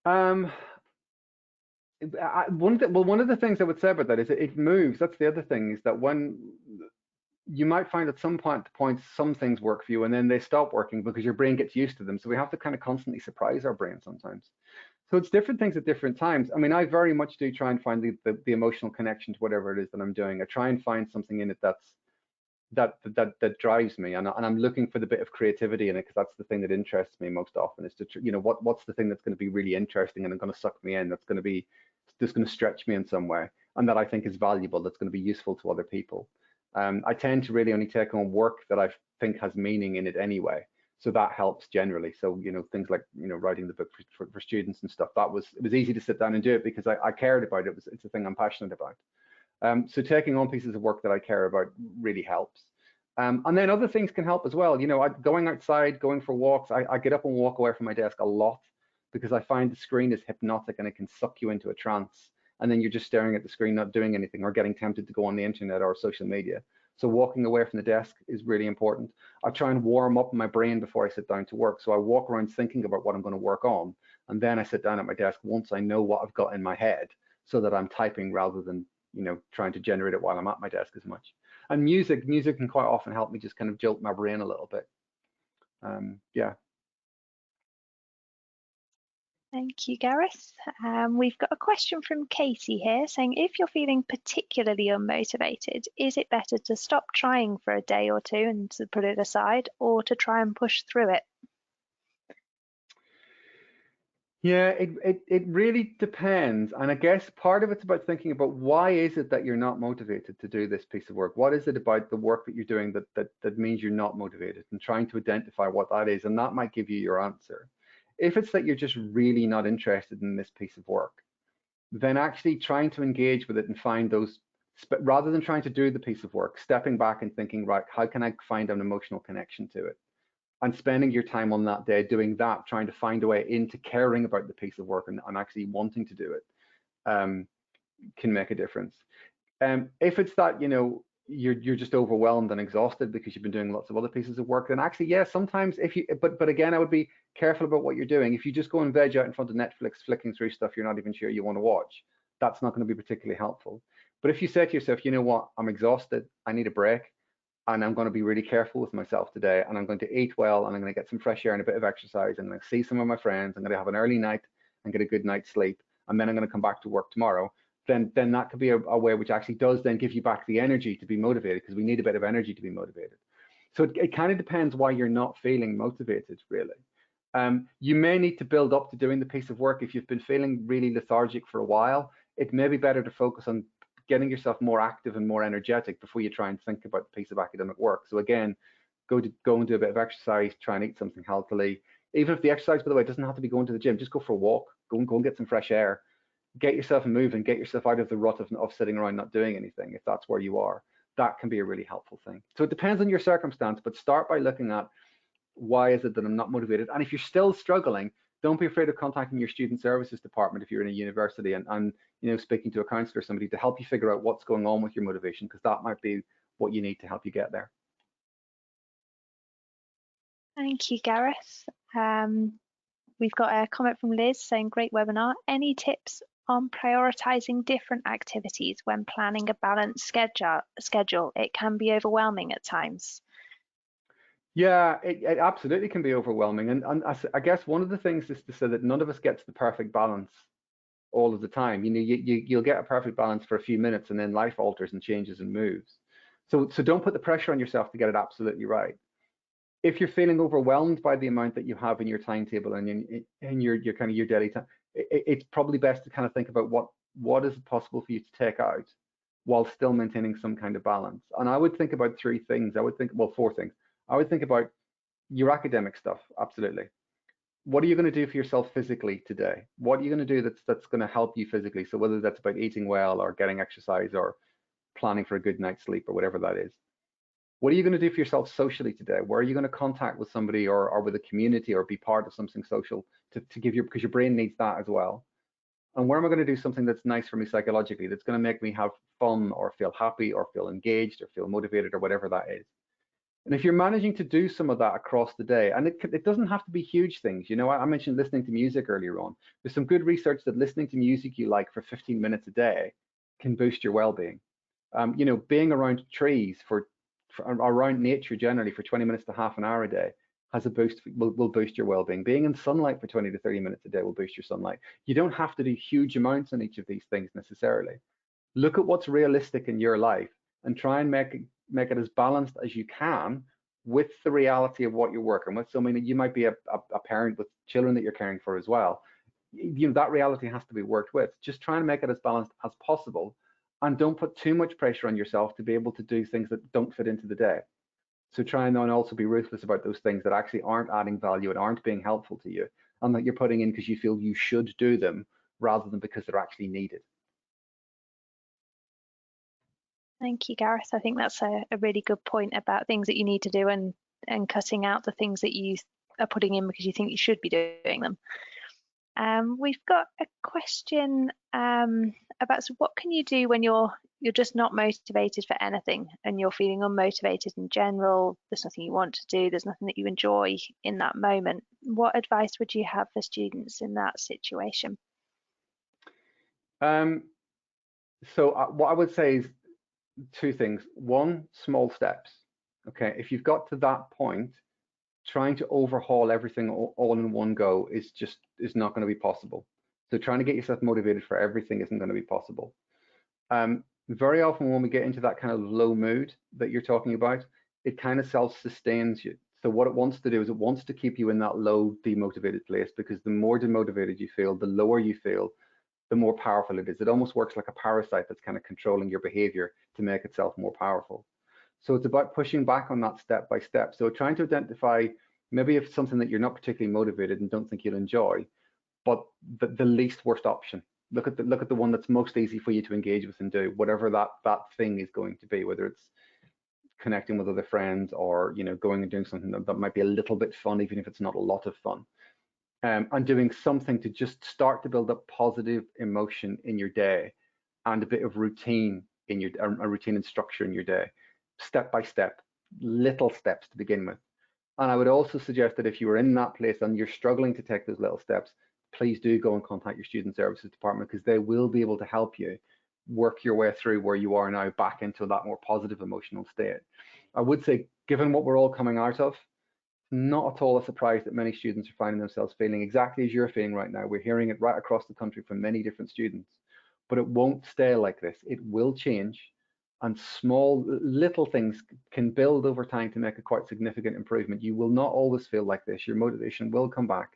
One of the things I would say about that is it moves. That's the other thing, is that when you might find at some point some things work for you and then they stop working because your brain gets used to them. So we have to kind of constantly surprise our brain sometimes. So it's different things at different times. I mean, I very much do try and find the emotional connection to whatever it is that I'm doing. I try and find something in it that drives me, and I'm looking for the bit of creativity in it, because that's the thing that interests me most often, is to, you know, what's the thing that's going to be really interesting and going to suck me in, that's going to stretch me in some way, and that I think is valuable, that's going to be useful to other people. I tend to really only take on work that I think has meaning in it anyway, so that helps generally. So, you know, things like, you know, writing the book for students and stuff, it was easy to sit down and do it because I cared about it. It's a thing I'm passionate about. So taking on pieces of work that I care about really helps. And then other things can help as well. You know, going outside, going for walks. I get up and walk away from my desk a lot because I find the screen is hypnotic and it can suck you into a trance. And then you're just staring at the screen, not doing anything, or getting tempted to go on the internet or social media. So walking away from the desk is really important. I try and warm up my brain before I sit down to work. So I walk around thinking about what I'm going to work on. And then I sit down at my desk once I know what I've got in my head, so that I'm typing rather than, you know, trying to generate it while I'm at my desk as much. And music can quite often help me just kind of jolt my brain a little bit. Yeah. Thank you, Gareth. We've got a question from Katie here saying, if you're feeling particularly unmotivated, is it better to stop trying for a day or two and to put it aside, or to try and push through it? Yeah, it really depends. And I guess part of it's about thinking about, why is it that you're not motivated to do this piece of work? What is it about the work that you're doing that means you're not motivated, and trying to identify what that is, and that might give you your answer. If it's that you're just really not interested in this piece of work, then actually trying to engage with it and find those, rather than trying to do the piece of work, stepping back and thinking, right, how can I find an emotional connection to it? And spending your time on that day doing that, trying to find a way into caring about the piece of work and actually wanting to do it, can make a difference. If it's that, you know, you're just overwhelmed and exhausted because you've been doing lots of other pieces of work, then actually, yeah, sometimes but again, I would be careful about what you're doing. If you just go and veg out in front of Netflix, flicking through stuff you're not even sure you want to watch, that's not going to be particularly helpful. But if you say to yourself, you know what, I'm exhausted, I need a break, and I'm going to be really careful with myself today, and I'm going to eat well, and I'm going to get some fresh air and a bit of exercise, and I'm going to see some of my friends, I'm going to have an early night and get a good night's sleep, and then I'm going to come back to work tomorrow, then that could be a way which actually does then give you back the energy to be motivated, because we need a bit of energy to be motivated. So it kind of depends why you're not feeling motivated, really. You may need to build up to doing the piece of work. If you've been feeling really lethargic for a while, it may be better to focus on getting yourself more active and more energetic before you try and think about the piece of academic work. So again, go and do a bit of exercise, try and eat something healthily. Even if the exercise, by the way, doesn't have to be going to the gym, just go for a walk, go and get some fresh air, get yourself moving, get yourself out of the rut of sitting around not doing anything, if that's where you are. That can be a really helpful thing. So it depends on your circumstance, but start by looking at, why is it that I'm not motivated? And if you're still struggling, don't be afraid of contacting your student services department if you're in a university, and you know, speaking to a counselor or somebody to help you figure out what's going on with your motivation, because that might be what you need to help you get there. Thank you, Gareth. We've got a comment from Liz saying, great webinar. Any tips on prioritizing different activities when planning a balanced schedule? It can be overwhelming at times. Yeah, it absolutely can be overwhelming. And I guess one of the things is to say that none of us gets the perfect balance all of the time. You know, you'll get a perfect balance for a few minutes, and then life alters and changes and moves. So don't put the pressure on yourself to get it absolutely right. If you're feeling overwhelmed by the amount that you have in your timetable and in your kind of your daily time, it's probably best to kind of think about what is possible for you to take out while still maintaining some kind of balance. And I would think about three things. Well, four things. I would think about your academic stuff, absolutely. what are you going to do for yourself physically today? What are you going to do that's going to help you physically? So whether that's about eating well or getting exercise or planning for a good night's sleep or whatever that is. What are you going to do for yourself socially today? Where are you going to contact with somebody or with a community or be part of something social to give you, because your brain needs that as well. And where am I going to do something that's nice for me psychologically, that's going to make me have fun or feel happy or feel engaged or feel motivated or whatever that is. And if you're managing to do some of that across the day, and it doesn't have to be huge things. You know, I mentioned listening to music earlier on. There's some good research that listening to music you like for 15 minutes a day can boost your well-being. You know, being around trees for around nature generally for 20 minutes to half an hour a day has a boost, will boost your well-being. Being in sunlight for 20 to 30 minutes a day will boost your sunlight. You don't have to do huge amounts on each of these things necessarily. Look at what's realistic in your life and try and make it as balanced as you can with the reality of what you're working with. So I mean, you might be a parent with children that you're caring for as well. You know, that reality has to be worked with. Just try and make it as balanced as possible, and don't put too much pressure on yourself to be able to do things that don't fit into the day. So try and also be ruthless about those things that actually aren't adding value and aren't being helpful to you, and that you're putting in because you feel you should do them rather than because they're actually needed. Thank you, Gareth. I think that's a really good point about things that you need to do and cutting out the things that you are putting in because you think you should be doing them. We've got a question about, so what can you do when you're just not motivated for anything and you're feeling unmotivated in general? There's nothing you want to do, there's nothing that you enjoy in that moment. What advice would you have for students in that situation? So what I would say is two things. One, small steps. Okay, if you've got to that point, trying to overhaul everything all in one go is not going to be possible. So trying to get yourself motivated for everything isn't going to be possible. Very often when we get into that kind of low mood that you're talking about, it kind of self-sustains you. So what it wants to do is it wants to keep you in that low, demotivated place, because the more demotivated you feel, the lower you feel, the more powerful it is. It almost works like a parasite that's kind of controlling your behavior to make itself more powerful. So it's about pushing back on that step by step. So trying to identify maybe if something that you're not particularly motivated and don't think you'll enjoy, but the least worst option. Look at the one that's most easy for you to engage with and do, whatever that thing is going to be, whether it's connecting with other friends or, you know, going and doing something that might be a little bit fun, even if it's not a lot of fun. And doing something to just start to build up positive emotion in your day and a bit of routine in your a routine and structure in your day, step by step, little steps to begin with. And I would also suggest that if you are in that place and you're struggling to take those little steps, please do go and contact your student services department, because they will be able to help you work your way through where you are now back into that more positive emotional state. I would say, given what we're all coming out of, not at all a surprise that many students are finding themselves feeling exactly as you're feeling right now. We're hearing it right across the country from many different students, but it won't stay like this. It will change, and small little things can build over time to make a quite significant improvement. You will not always feel like this. Your motivation will come back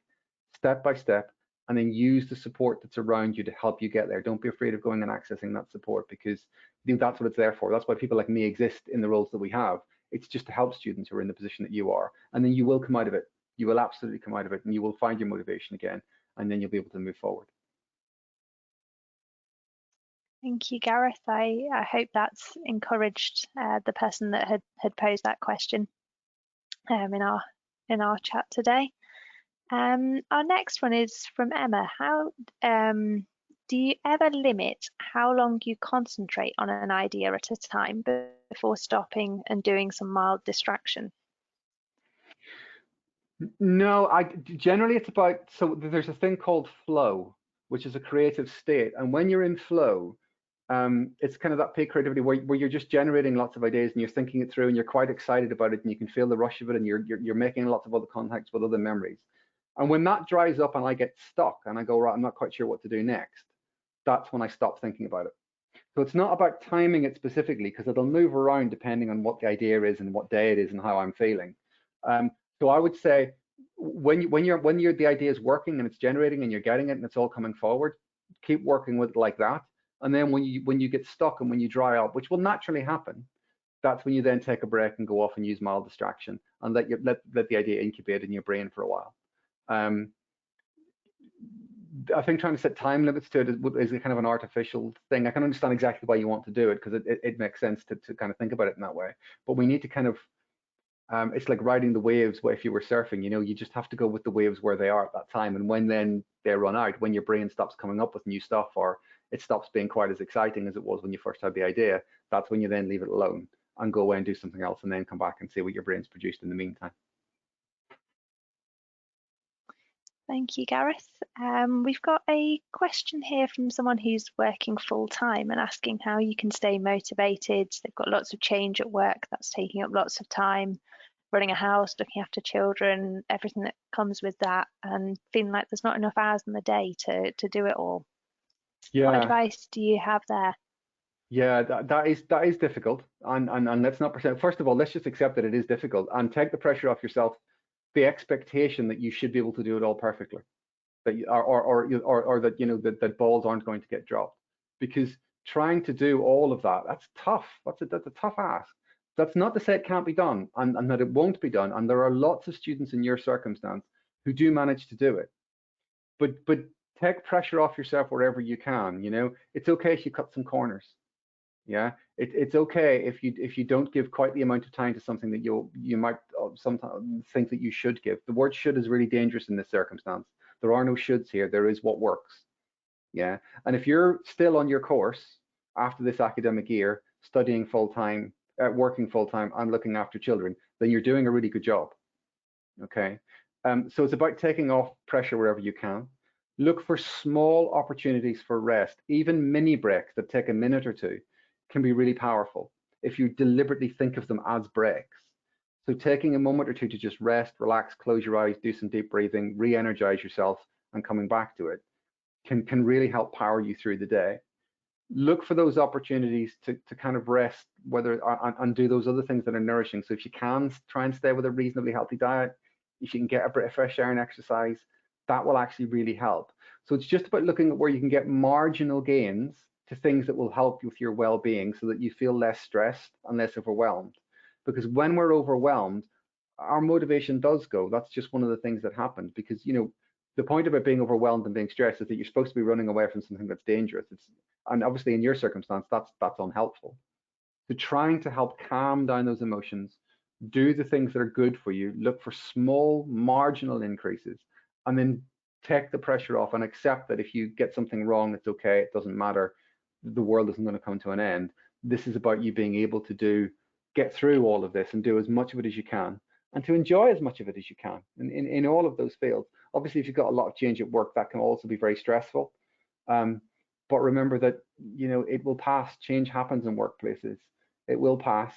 step by step, and then use the support that's around you to help you get there. Don't be afraid of going and accessing that support, because that's what it's there for. That's why people like me exist in the roles that we have. It's just to help students who are in the position that you are, and then you will come out of it. You will absolutely come out of it, and you will find your motivation again, and then you'll be able to move forward. Thank you, Gareth. I hope that's encouraged the person that had posed that question in our chat today. Our next one is from Emma. How do you ever limit how long you concentrate on an idea at a time before stopping and doing some mild distraction? No, generally it's about, so there's a thing called flow, which is a creative state. And when you're in flow, it's kind of that peak creativity where you're just generating lots of ideas and you're thinking it through and you're quite excited about it and you can feel the rush of it and you're making lots of other contacts with other memories. And when that dries up and I get stuck and I go, right, I'm not quite sure what to do next, that's when I stop thinking about it. So it's not about timing it specifically, because it'll move around depending on what the idea is and what day it is and how I'm feeling. So I would say when the idea is working and it's generating and you're getting it and it's all coming forward, keep working with it like that. And then when you get stuck and when you dry up, which will naturally happen, that's when you then take a break and go off and use mild distraction and let the idea incubate in your brain for a while. I think trying to set time limits to it is a kind of an artificial thing. I can understand exactly why you want to do it, because it makes sense to kind of think about it in that way. But we need to kind of, it's like riding the waves. If you were surfing, you just have to go with the waves where they are at that time. And when then they run out, when your brain stops coming up with new stuff, or it stops being quite as exciting as it was when you first had the idea, that's when you then leave it alone and go away and do something else, and then come back and see what your brain's produced in the meantime. Thank you, Gareth. We've got a question here from someone who's working full time and asking how you can stay motivated. They've got lots of change at work that's taking up lots of time, running a house, looking after children, everything that comes with that, and feeling like there's not enough hours in the day to do it all. Yeah. What advice do you have there? Yeah, that is difficult, and let's not pretend. First of all, let's just accept that it is difficult and take the pressure off yourself. The expectation that you should be able to do it all perfectly, that you, or that that balls aren't going to get dropped, because trying to do all of that, that's tough. That's a tough ask. That's not to say it can't be done, and that it won't be done. And there are lots of students in your circumstance who do manage to do it. But take pressure off yourself wherever you can. It's okay if you cut some corners. Yeah, it's okay if you don't give quite the amount of time to something that you might sometimes think that you should give. The word should is really dangerous in this circumstance. There are no shoulds here. There is what works. Yeah, and if you're still on your course after this academic year, studying full time, working full time, and looking after children, then you're doing a really good job. Okay, so it's about taking off pressure wherever you can. Look for small opportunities for rest, even mini breaks that take a minute or two can be really powerful if you deliberately think of them as breaks. So taking a moment or two to just rest, relax, close your eyes, do some deep breathing, re-energize yourself, and coming back to it can really help power you through the day. Look for those opportunities to kind of rest, and do those other things that are nourishing. So if you can try and stay with a reasonably healthy diet, if you can get a bit of fresh air and exercise, that will actually really help. So it's just about looking at where you can get marginal gains to things that will help you with your well-being, so that you feel less stressed and less overwhelmed. Because when we're overwhelmed, our motivation does go. That's just one of the things that happens, because the point about being overwhelmed and being stressed is that you're supposed to be running away from something that's dangerous. And obviously in your circumstance, that's unhelpful. So trying to help calm down those emotions, do the things that are good for you, look for small marginal increases, and then take the pressure off and accept that if you get something wrong, it's okay, it doesn't matter, the world isn't going to come to an end. This is about you being able to get through all of this and do as much of it as you can, and to enjoy as much of it as you can in all of those fields. Obviously, if you've got a lot of change at work, that can also be very stressful. But remember that it will pass. Change happens in workplaces. It will pass,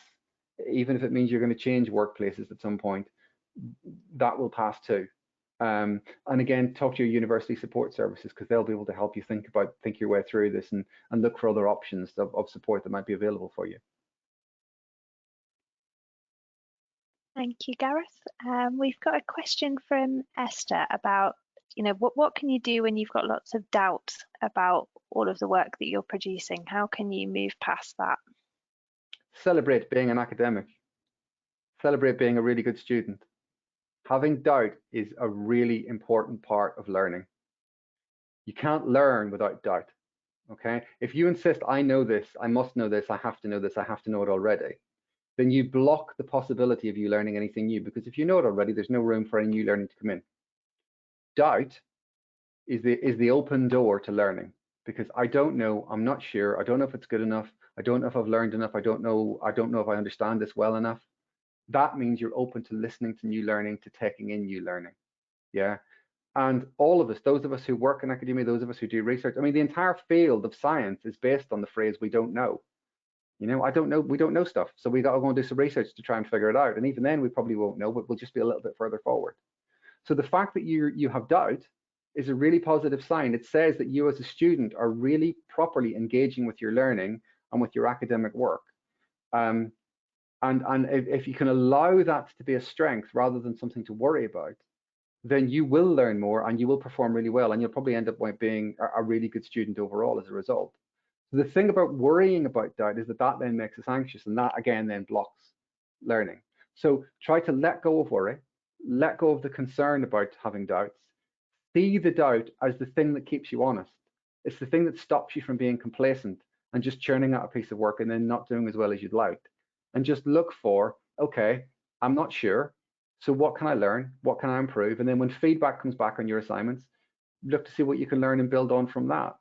even if it means you're going to change workplaces at some point. That will pass too. And again, talk to your university support services, because they'll be able to help you think your way through this and look for other options of support that might be available for you. Thank you, Gareth. We've got a question from Esther about, what can you do when you've got lots of doubt about all of the work that you're producing? How can you move past that? Celebrate being an academic. Celebrate being a really good student. Having doubt is a really important part of learning. You can't learn without doubt. Okay? If you insist, I know this, I must know this, I have to know this, I have to know it already, then you block the possibility of you learning anything new, because if you know it already, there's no room for any new learning to come in. Doubt is the open door to learning, because I don't know, I'm not sure, I don't know if it's good enough, I don't know if I've learned enough, I don't know if I understand this well enough. That means you're open to listening to new learning, to taking in new learning. Yeah. And all of us, those of us who work in academia, those of us who do research, I mean, the entire field of science is based on the phrase, we don't know. I don't know, we don't know stuff. So we got to go and do some research to try and figure it out. And even then we probably won't know, but we'll just be a little bit further forward. So the fact that you have doubt is a really positive sign. It says that you as a student are really properly engaging with your learning and with your academic work. And if you can allow that to be a strength rather than something to worry about, then you will learn more and you will perform really well, and you'll probably end up being a really good student overall as a result. So the thing about worrying about doubt is that then makes us anxious, and that again then blocks learning. So try to let go of worry, let go of the concern about having doubts, see the doubt as the thing that keeps you honest. It's the thing that stops you from being complacent and just churning out a piece of work and then not doing as well as you'd like. And just look for, okay, I'm not sure. So what can I learn? What can I improve? And then when feedback comes back on your assignments, look to see what you can learn and build on from that.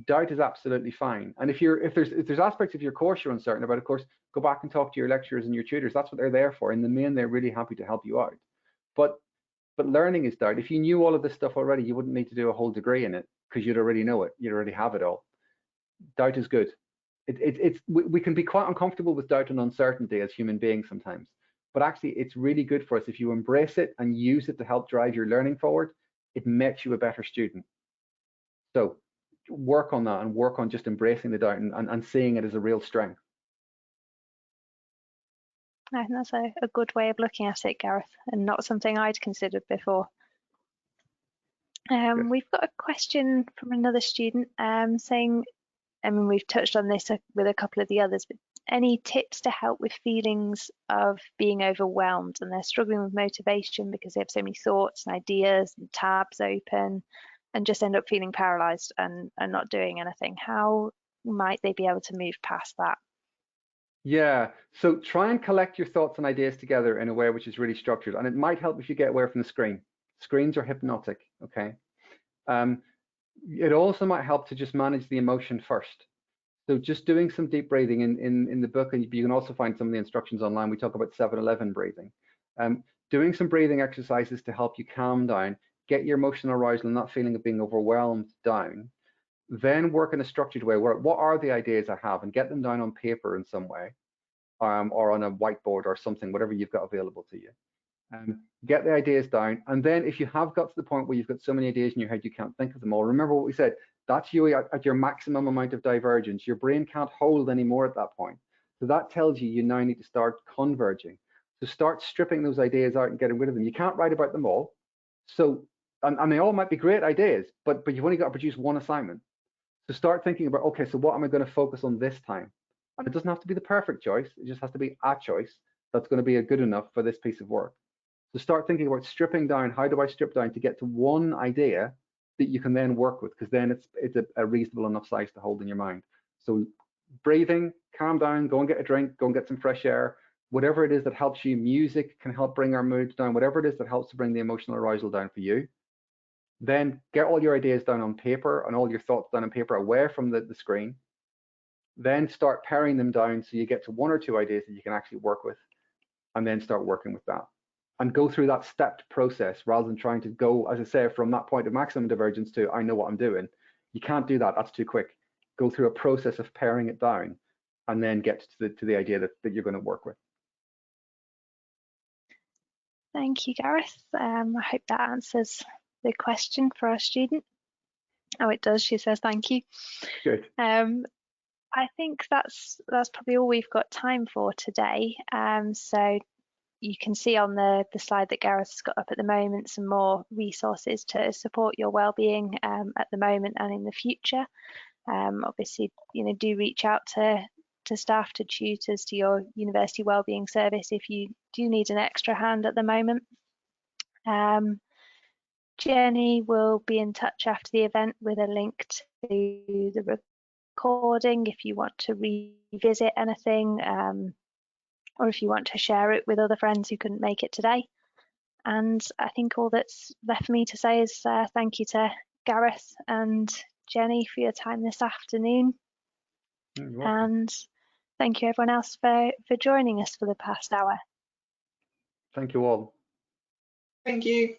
Doubt is absolutely fine. And if there's aspects of your course you're uncertain about, of course, go back and talk to your lecturers and your tutors. That's what they're there for. In the main, they're really happy to help you out. But learning is doubt. If you knew all of this stuff already, you wouldn't need to do a whole degree in it because you'd already know it. You'd already have it all. Doubt is good. We can be quite uncomfortable with doubt and uncertainty as human beings sometimes, but actually it's really good for us. If you embrace it and use it to help drive your learning forward, it makes you a better student. So work on that and work on just embracing the doubt and seeing it as a real strength. I think that's a good way of looking at it, Gareth, and not something I'd considered before. We've got a question from another student saying, I mean, we've touched on this with a couple of the others, but any tips to help with feelings of being overwhelmed and they're struggling with motivation because they have so many thoughts and ideas and tabs open and just end up feeling paralyzed and not doing anything? How might they be able to move past that? Yeah, so try and collect your thoughts and ideas together in a way which is really structured, and it might help if you get away from the screen. Screens are hypnotic, okay? It also might help to just manage the emotion first. So just doing some deep breathing in the book, and you can also find some of the instructions online. We talk about 7-11 breathing. Doing some breathing exercises to help you calm down, get your emotional arousal and that feeling of being overwhelmed down. Then work in a structured way. What are the ideas I have, and get them down on paper in some way, or on a whiteboard or something, whatever you've got available to you. Get the ideas down, and then if you have got to the point where you've got so many ideas in your head you can't think of them all, remember what we said. That's you at your maximum amount of divergence. Your brain can't hold any more at that point. So that tells you now need to start converging. So start stripping those ideas out and getting rid of them. You can't write about them all. So, and they all might be great ideas, but you've only got to produce one assignment. So start thinking about, okay, so what am I going to focus on this time? And it doesn't have to be the perfect choice. It just has to be a choice that's going to be good enough for this piece of work. So start thinking about stripping down. How do I strip down to get to one idea that you can then work with? Because then it's a reasonable enough size to hold in your mind. So breathing, calm down, go and get a drink, go and get some fresh air. Whatever it is that helps you. Music can help bring our moods down. Whatever it is that helps to bring the emotional arousal down for you. Then get all your ideas down on paper and all your thoughts down on paper away from the screen. Then start paring them down so you get to 1 or 2 ideas that you can actually work with, and then start working with that. And go through that stepped process rather than trying to go, as I say, from that point of maximum divergence to I know what I'm doing. You can't do that. That's too quick. Go through a process of paring it down and then get to the idea that you're going to work with. Thank you, Gareth. I hope that answers the question for our student. Oh, it does. She says thank you. Good. I think that's probably all we've got time for today. So you can see on the slide that Gareth's got up at the moment some more resources to support your well-being at the moment and in the future. Obviously, do reach out to staff, to tutors, to your university wellbeing service if you do need an extra hand at the moment. Jenny will be in touch after the event with a link to the recording if you want to revisit anything, or if you want to share it with other friends who couldn't make it today. And I think all that's left for me to say is thank you to Gareth and Jenny for your time this afternoon. And thank you everyone else for joining us for the past hour. Thank you all. Thank you.